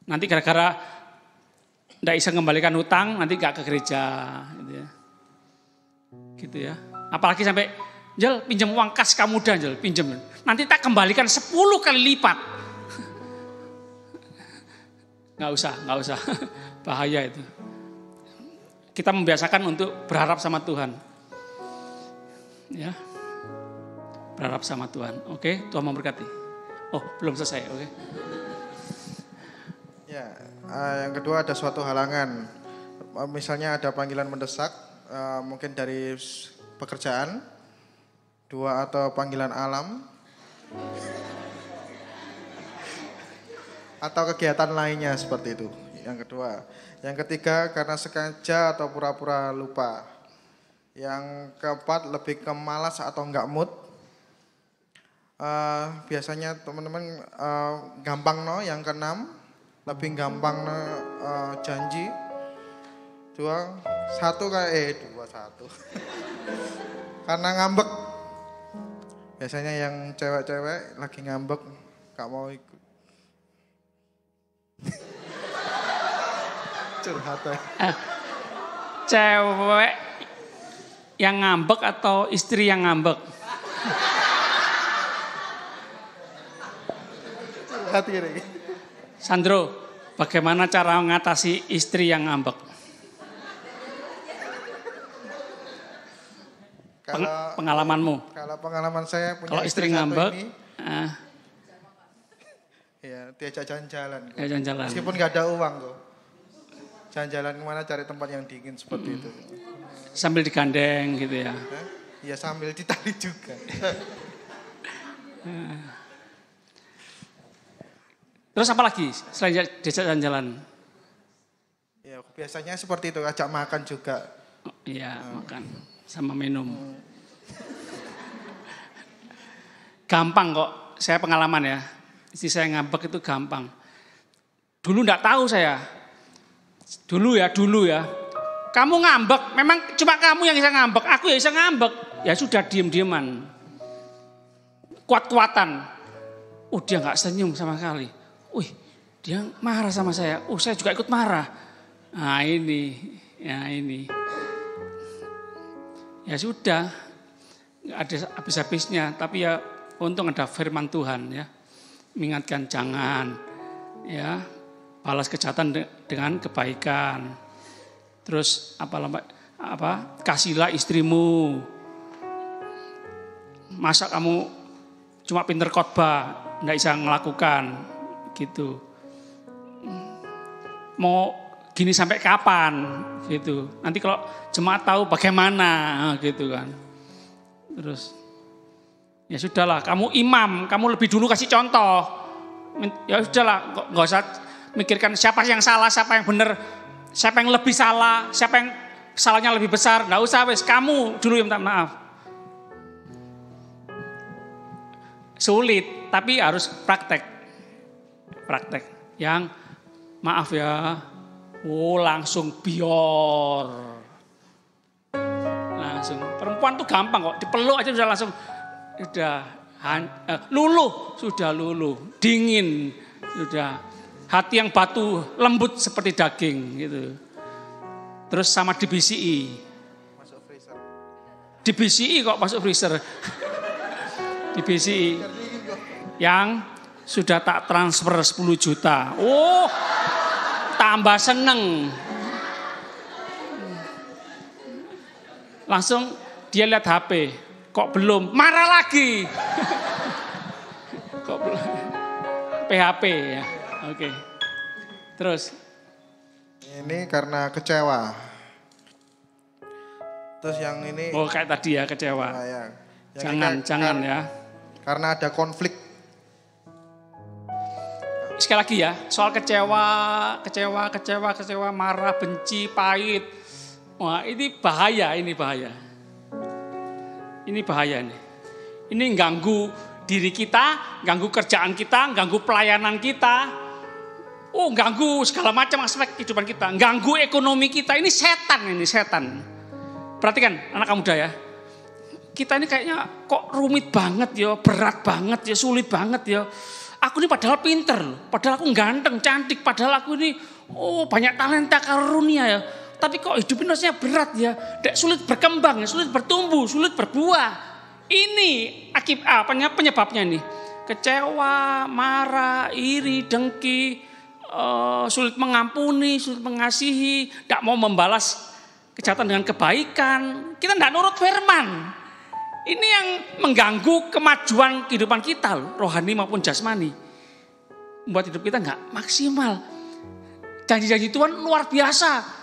Nanti gara-gara tidak bisa mengembalikan hutang, nanti gak ke gereja. Gitu ya. Apalagi sampai Jel, pinjam uang kas kamu dah, Jel, pinjam. Nanti tak kembalikan 10 kali lipat. Nggak usah. Bahaya itu. Kita membiasakan untuk berharap sama Tuhan. Ya. Berharap sama Tuhan. Oke, Tuhan memberkati. Oh, belum selesai, oke. Ya, yang kedua ada suatu halangan. Misalnya ada panggilan mendesak, mungkin dari pekerjaan, 2 atau panggilan alam, atau kegiatan lainnya seperti itu. Yang kedua. Yang ketiga karena sengaja atau pura-pura lupa. Yang keempat lebih ke malas atau enggak mood. Biasanya teman-teman gampang no. Yang keenam lebih gampang no, janji. 2, 1 kayak 2, 1. Karena ngambek. Biasanya yang cewek-cewek lagi ngambek gak mau ikut. Curhat ya. Cewek yang ngambek atau istri yang ngambek? Curhat gini. Sandro, bagaimana cara mengatasi istri yang ngambek? Pengalamanmu? Kalau pengalaman saya punya kalau istri ngambek, ini, ya diajak jalan-jalan. Jalan-jalan. Meskipun gak ada uang kok. Jalan-jalan kemana cari tempat yang dingin seperti itu. Sambil digandeng gitu ya? Iya sambil ditali juga. Terus apa lagi selain diajak jalan-jalan? Ya biasanya seperti itu, ajak makan juga. Iya makan sama minum. Gampang kok, saya pengalaman ya. Istri saya ngambek itu gampang. Dulu enggak tahu saya. Dulu ya. Kamu ngambek, memang cuma kamu yang bisa ngambek, aku ya bisa ngambek. Ya sudah diem-dieman. Kuat-kuatan. Dia gak senyum sama sekali. Dia marah sama saya. Saya juga ikut marah. Nah ini. Ya sudah. Gak ada habis-habisnya. Tapi ya untung ada firman Tuhan ya. Mengingatkan jangan. Ya. Balas kejahatan dengan kebaikan. Terus kasihlah istrimu. Masa kamu cuma pinter khotbah, enggak bisa ngelakukan gitu. Mau gini sampai kapan gitu. Nanti kalau jemaat tahu bagaimana gitu kan. Terus ya sudahlah, kamu imam, kamu lebih dulu kasih contoh. Ya sudahlah, enggak usah mikirkan siapa yang salah, siapa yang benar, siapa yang lebih salah, siapa yang salahnya lebih besar. Nggak usah, wes kamu dulu yang minta maaf. Sulit, tapi harus praktek. Yang maaf ya, langsung bior. Langsung, perempuan tuh gampang kok, dipeluk aja sudah langsung, sudah luluh, dingin, sudah. Hati yang batu lembut seperti daging gitu. Terus sama di BCI. Masuk freezer. Di BCI kok masuk freezer. Di BCI. Yang sudah tak transfer 10 juta. Tambah seneng. Langsung dia lihat HP. Kok belum? Marah lagi. Kok belum? PHP ya. Oke. Terus ini karena kecewa. Terus yang ini kayak tadi ya kecewa. Ya. Jangan ya. Karena ada konflik. Sekali lagi ya, soal kecewa, marah, benci, pahit. Wah, ini bahaya. Ini bahaya nih. Ini ganggu diri kita, ganggu kerjaan kita, ganggu pelayanan kita. Ganggu segala macam aspek kehidupan kita. Ganggu ekonomi kita. Ini setan. Perhatikan anak muda ya. Kita ini kayaknya kok rumit banget ya, berat banget ya, sulit banget ya. Aku ini padahal pinter loh. Padahal aku ganteng, cantik. Padahal aku ini banyak talenta karunia ya. Tapi kok hidup ini rasanya berat ya. Sulit berkembang, sulit bertumbuh, sulit berbuah. Ini penyebabnya nih. Kecewa, marah, iri, dengki, sulit mengampuni, sulit mengasihi, tidak mau membalas kejahatan dengan kebaikan. Kita tidak nurut firman. Ini yang mengganggu kemajuan kehidupan kita, rohani maupun jasmani. Membuat hidup kita nggak maksimal. Janji-janji Tuhan luar biasa.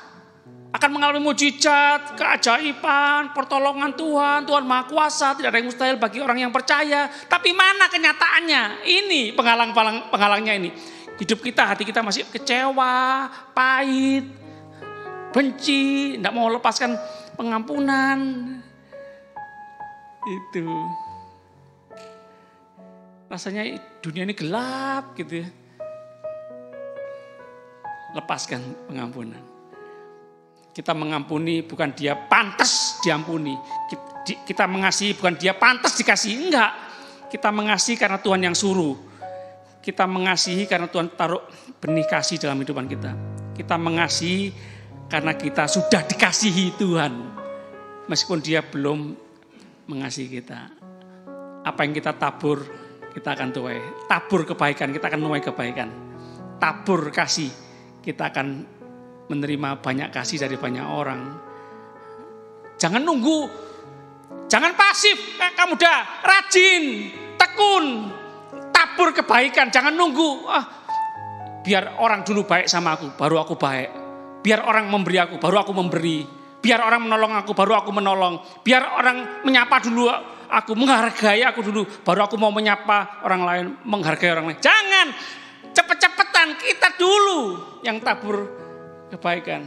Akan mengalami mujizat, keajaiban, pertolongan Tuhan. Tuhan Maha Kuasa, tidak ada yang mustahil bagi orang yang percaya. Tapi mana kenyataannya? Ini penghalangnya ini. Hidup kita, hati kita masih kecewa, pahit, benci, tidak mau lepaskan pengampunan. Itu. Rasanya dunia ini gelap gitu ya. Lepaskan pengampunan. Kita mengampuni bukan dia pantas diampuni. Kita mengasihi bukan dia pantas dikasihi. Enggak. Kita mengasihi karena Tuhan yang suruh. Kita mengasihi karena Tuhan taruh benih kasih dalam kehidupan kita. Kita mengasihi karena kita sudah dikasihi Tuhan. Meskipun dia belum mengasihi kita. Apa yang kita tabur, kita akan tuai. Tabur kebaikan, kita akan nuai kebaikan. Tabur kasih, kita akan menerima banyak kasih dari banyak orang. Jangan nunggu, jangan pasif. Kamu udah rajin, tekun, tabur kebaikan. Jangan nunggu. Biar orang dulu baik sama aku, baru aku baik. Biar orang memberi aku, baru aku memberi. Biar orang menolong aku, baru aku menolong. Biar orang menyapa dulu aku, menghargai aku dulu, baru aku mau menyapa orang lain, menghargai orang lain. Jangan cepet-cepetan, kita dulu yang tabur kebaikan.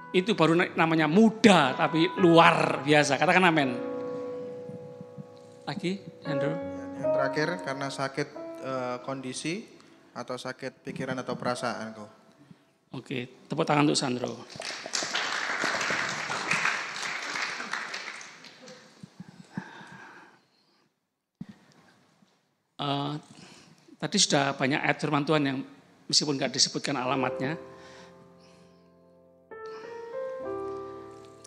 Itu baru namanya muda tapi luar biasa. Katakan amin. Lagi, Andrew. Yang terakhir karena sakit kondisi atau sakit pikiran atau perasaan kok. Oke, tepuk tangan untuk Sandro. Tadi sudah banyak ayat firman Tuhan yang meskipun nggak disebutkan alamatnya.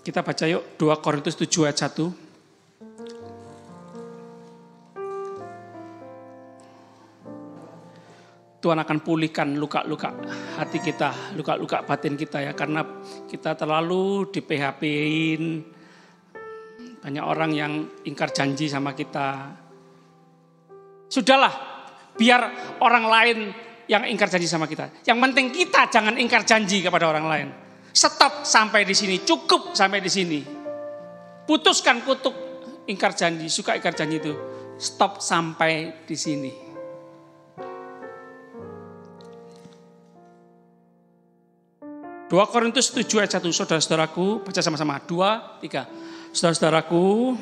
Kita baca yuk 2 Korintus 7 ayat 1. Tuhan akan pulihkan luka-luka hati kita, luka-luka batin kita ya. Karena kita terlalu di PHP-in. Banyak orang yang ingkar janji sama kita. Sudahlah, biar orang lain yang ingkar janji sama kita. Yang penting kita jangan ingkar janji kepada orang lain. Stop sampai di sini, cukup sampai di sini. Putuskan kutuk ingkar janji, suka ingkar janji itu. Stop sampai di sini. Dua Korintus 7 ayat 1, saudara-saudaraku, baca sama-sama. 2, 3. Saudara-saudaraku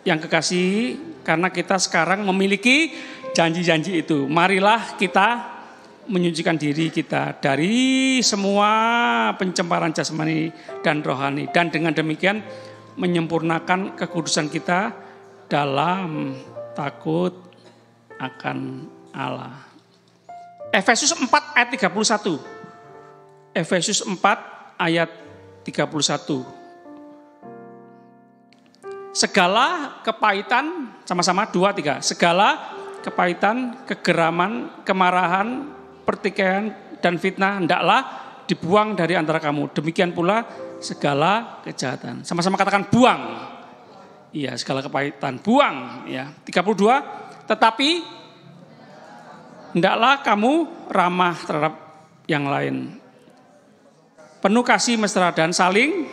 yang kekasih, karena kita sekarang memiliki janji-janji itu. Marilah kita menyucikan diri kita dari semua pencemaran jasmani dan rohani. Dan dengan demikian menyempurnakan kekudusan kita dalam takut akan Allah. Efesus 4 ayat 31. Efesus 4 ayat 31. Segala kepahitan, sama-sama 2, 3. Segala kepahitan, kegeraman, kemarahan, pertikaian dan fitnah hendaklah dibuang dari antara kamu. Demikian pula segala kejahatan. Sama-sama katakan buang. Iya, segala kepahitan buang ya. 32. Tetapi hendaklah kamu ramah terhadap yang lain. Penuh kasih mesra dan saling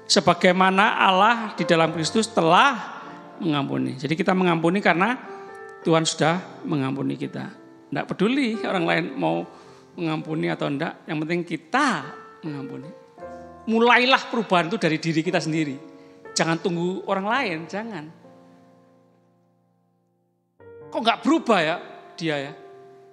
sebagaimana Allah di dalam Kristus telah mengampuni. Jadi kita mengampuni karena Tuhan sudah mengampuni kita. Tidak peduli orang lain mau mengampuni atau enggak. Yang penting kita mengampuni. Mulailah perubahan itu dari diri kita sendiri. Jangan tunggu orang lain, jangan. Kok enggak berubah ya dia ya?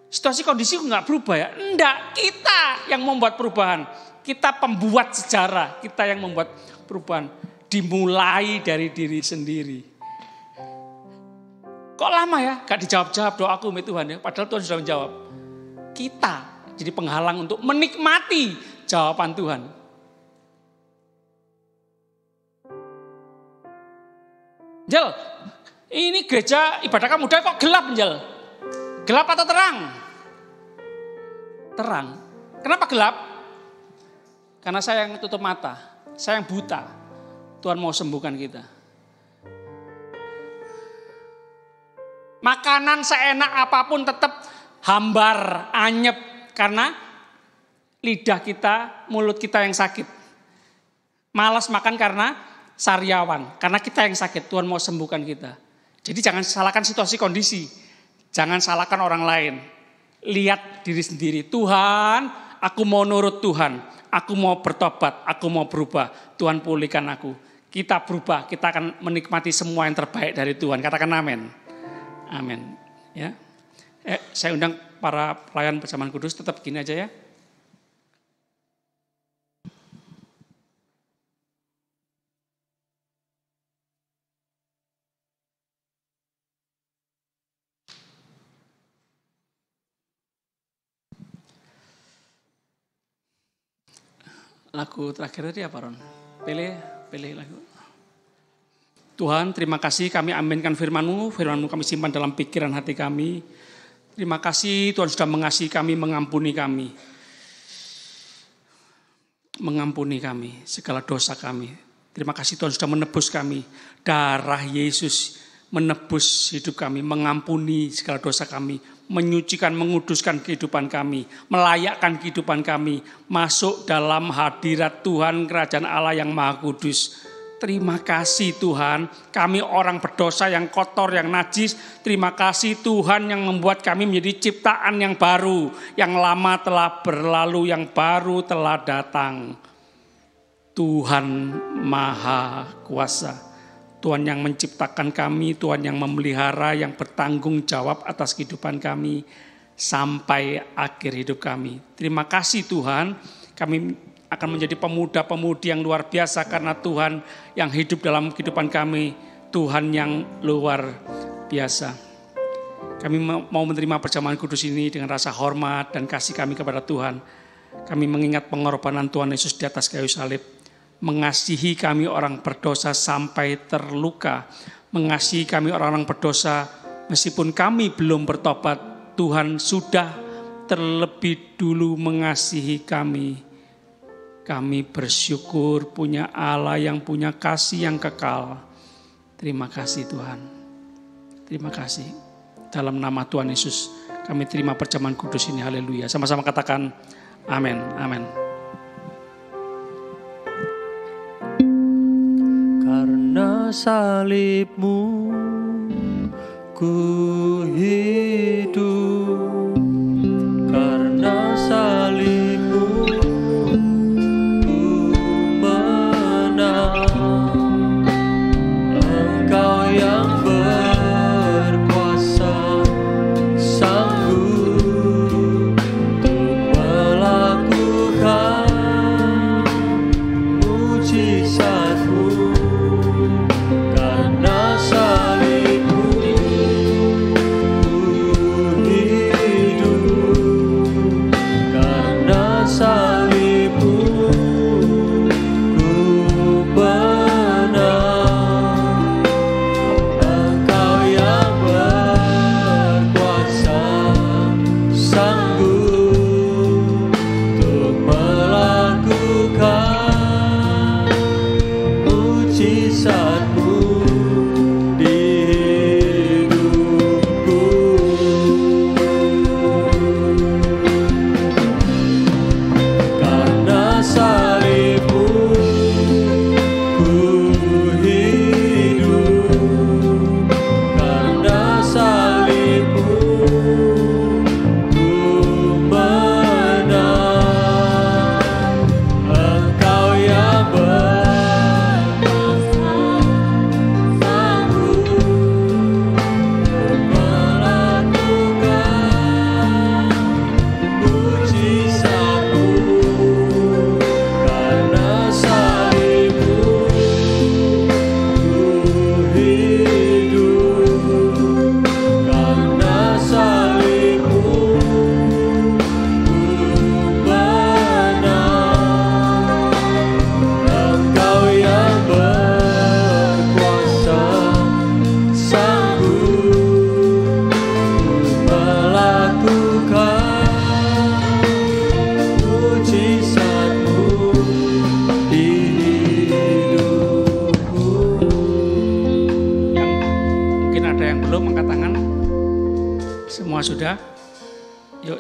Situasi kondisi kok enggak berubah ya? Enggak, kita yang membuat perubahan. Kita pembuat sejarah, kita yang membuat perubahan. Dimulai dari diri sendiri. Kok lama ya? Gak dijawab-jawab doaku sama Tuhan ya. Padahal Tuhan sudah menjawab. Kita jadi penghalang untuk menikmati jawaban Tuhan. Jel, ini gereja ibadah kamu muda kok gelap, Jel? Gelap atau terang? Terang. Kenapa gelap? Karena saya yang tutup mata, saya yang buta. Tuhan mau sembuhkan kita. Makanan seenak apapun tetap hambar, anyep. Karena lidah kita, mulut kita yang sakit. Malas makan karena sariawan. Karena kita yang sakit, Tuhan mau sembuhkan kita. Jadi jangan salahkan situasi kondisi. Jangan salahkan orang lain. Lihat diri sendiri. Tuhan, aku mau nurut Tuhan. Aku mau bertobat, aku mau berubah. Tuhan pulihkan aku. Kita berubah, kita akan menikmati semua yang terbaik dari Tuhan. Katakan amin. Amin. Ya. Saya undang para pelayan perjamuan kudus tetap gini aja ya. Lagu terakhir tadi apa, Ron? Pilih lagu. Tuhan, terima kasih kami aminkan firman-Mu kami simpan dalam pikiran hati kami. Terima kasih Tuhan sudah mengasihi kami, mengampuni kami. Mengampuni kami segala dosa kami. Terima kasih Tuhan sudah menebus kami. Darah Yesus menebus hidup kami, mengampuni segala dosa kami, menyucikan, menguduskan kehidupan kami, melayakkan kehidupan kami, masuk dalam hadirat Tuhan, kerajaan Allah yang Maha Kudus. Terima kasih Tuhan, kami orang berdosa yang kotor, yang najis. Terima kasih Tuhan yang membuat kami menjadi ciptaan yang baru. Yang lama telah berlalu, yang baru telah datang. Tuhan Maha Kuasa. Tuhan yang menciptakan kami, Tuhan yang memelihara, yang bertanggung jawab atas kehidupan kami sampai akhir hidup kami. Terima kasih Tuhan, kami akan menjadi pemuda-pemudi yang luar biasa karena Tuhan yang hidup dalam kehidupan kami, Tuhan yang luar biasa. Kami mau menerima perjamuan kudus ini dengan rasa hormat dan kasih kami kepada Tuhan. Kami mengingat pengorbanan Tuhan Yesus di atas kayu salib. Mengasihi kami orang berdosa sampai terluka. Mengasihi kami orang-orang berdosa meskipun kami belum bertobat. Tuhan sudah terlebih dulu mengasihi kami. Kami bersyukur punya Allah yang punya kasih yang kekal. Terima kasih Tuhan. Terima kasih. Dalam nama Tuhan Yesus kami terima perjamuan kudus ini. Haleluya. Sama-sama katakan amin. Amin. Karena salibmu ku hidup, karena salibmu ku menang. Engkau yang berkuasa sanggup untuk melakukan mujizat-Mu. Karena salibmu ku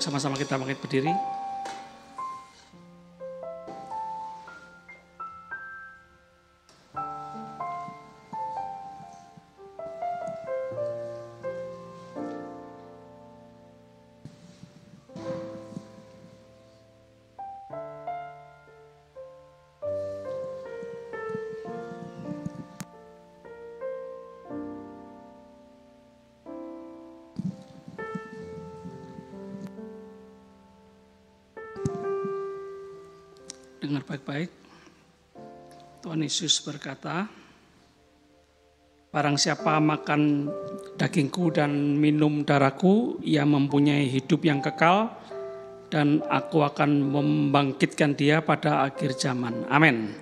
sama-sama kita bangkit berdiri. Dengar baik-baik. Tuhan Yesus berkata, barang siapa makan dagingku dan minum darahku, ia mempunyai hidup yang kekal, dan aku akan membangkitkan dia pada akhir zaman. Amin.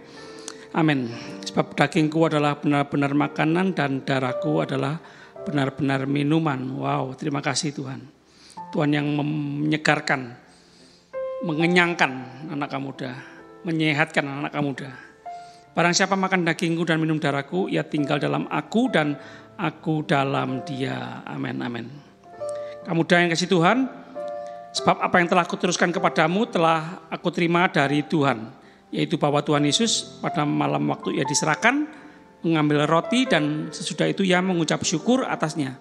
Amin. Sebab dagingku adalah benar-benar makanan dan darahku adalah benar-benar minuman. Wow, terima kasih Tuhan. Tuhan yang menyegarkan, mengenyangkan anak muda, menyehatkan anak muda. Barang siapa makan dagingku dan minum darahku, ia tinggal dalam aku dan aku dalam dia. Amin, amin. Kamu muda yang kasih Tuhan, sebab apa yang telah aku teruskan kepadamu telah aku terima dari Tuhan, yaitu bahwa Tuhan Yesus pada malam waktu ia diserahkan, mengambil roti dan sesudah itu ia mengucap syukur atasnya.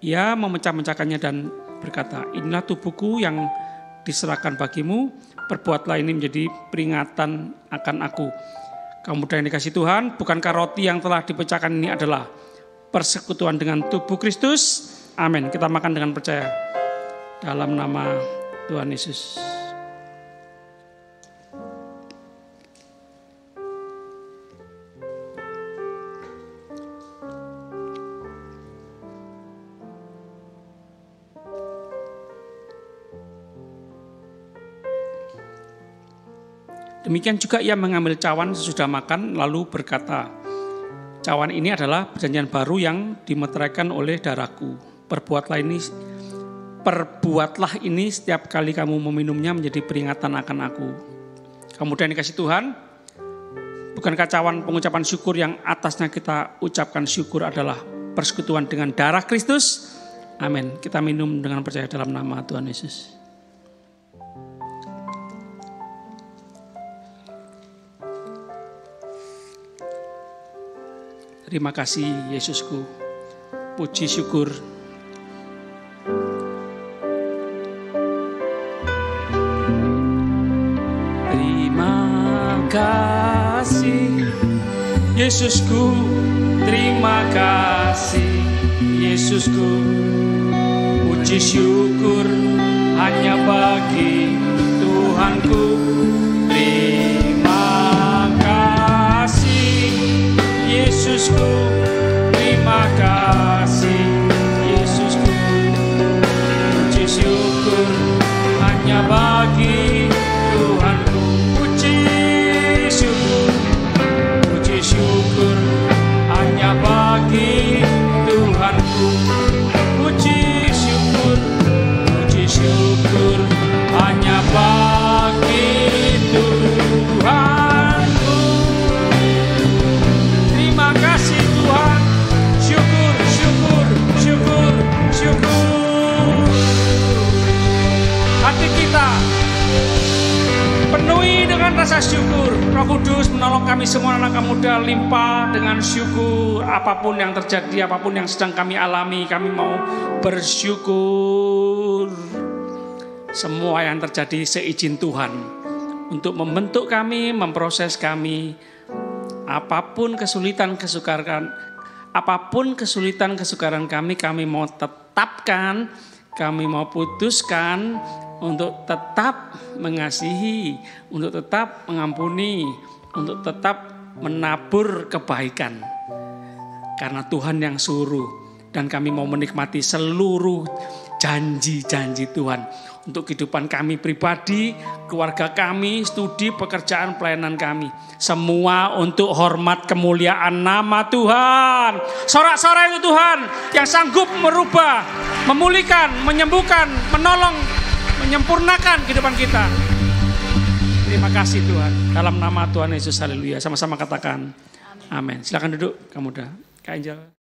Ia memecah-mecahkannya dan berkata, inilah tubuhku yang diserahkan bagimu, perbuatlah ini menjadi peringatan akan aku. Kamu muda yang dikasih Tuhan, bukankah roti yang telah dipecahkan ini adalah persekutuan dengan tubuh Kristus? Amin. Kita makan dengan percaya dalam nama Tuhan Yesus. Demikian juga ia mengambil cawan sesudah makan lalu berkata, cawan ini adalah perjanjian baru yang dimeteraikan oleh darahku. Perbuatlah ini setiap kali kamu meminumnya menjadi peringatan akan aku. Kamu dan dikasih Tuhan, bukankah cawan pengucapan syukur yang atasnya kita ucapkan syukur adalah persekutuan dengan darah Kristus? Amin. Kita minum dengan percaya dalam nama Tuhan Yesus. Terima kasih Yesusku, puji syukur. Terima kasih Yesusku, terima kasih Yesusku, puji syukur hanya bagi Tuhanku. Yesusku, terima kasih Yesusku, puji syukur hanya bagi Tuhanku. Puji syukur hanya bagi Tuhanku. Puji syukur hanya bagi Tuhan. Hati kita penuhi dengan rasa syukur. Roh Kudus menolong kami semua anak muda limpah dengan syukur. Apapun yang terjadi, apapun yang sedang kami alami, kami mau bersyukur. Semua yang terjadi seizin Tuhan untuk membentuk kami, memproses kami. Apapun kesulitan kesukaran kami mau tetapkan, kami mau putuskan untuk tetap mengasihi, untuk tetap mengampuni, untuk tetap menabur kebaikan. Karena Tuhan yang suruh, dan kami mau menikmati seluruh janji-janji Tuhan untuk kehidupan kami pribadi, keluarga kami, studi, pekerjaan, pelayanan kami. Semua untuk hormat kemuliaan nama Tuhan. Sorak-sorai itu Tuhan yang sanggup merubah, memulihkan, menyembuhkan, menolong, menyempurnakan kehidupan kita. Terima kasih Tuhan. Dalam nama Tuhan Yesus, haleluya. Sama-sama katakan amin. Silakan duduk, kamu muda. Kak Angel.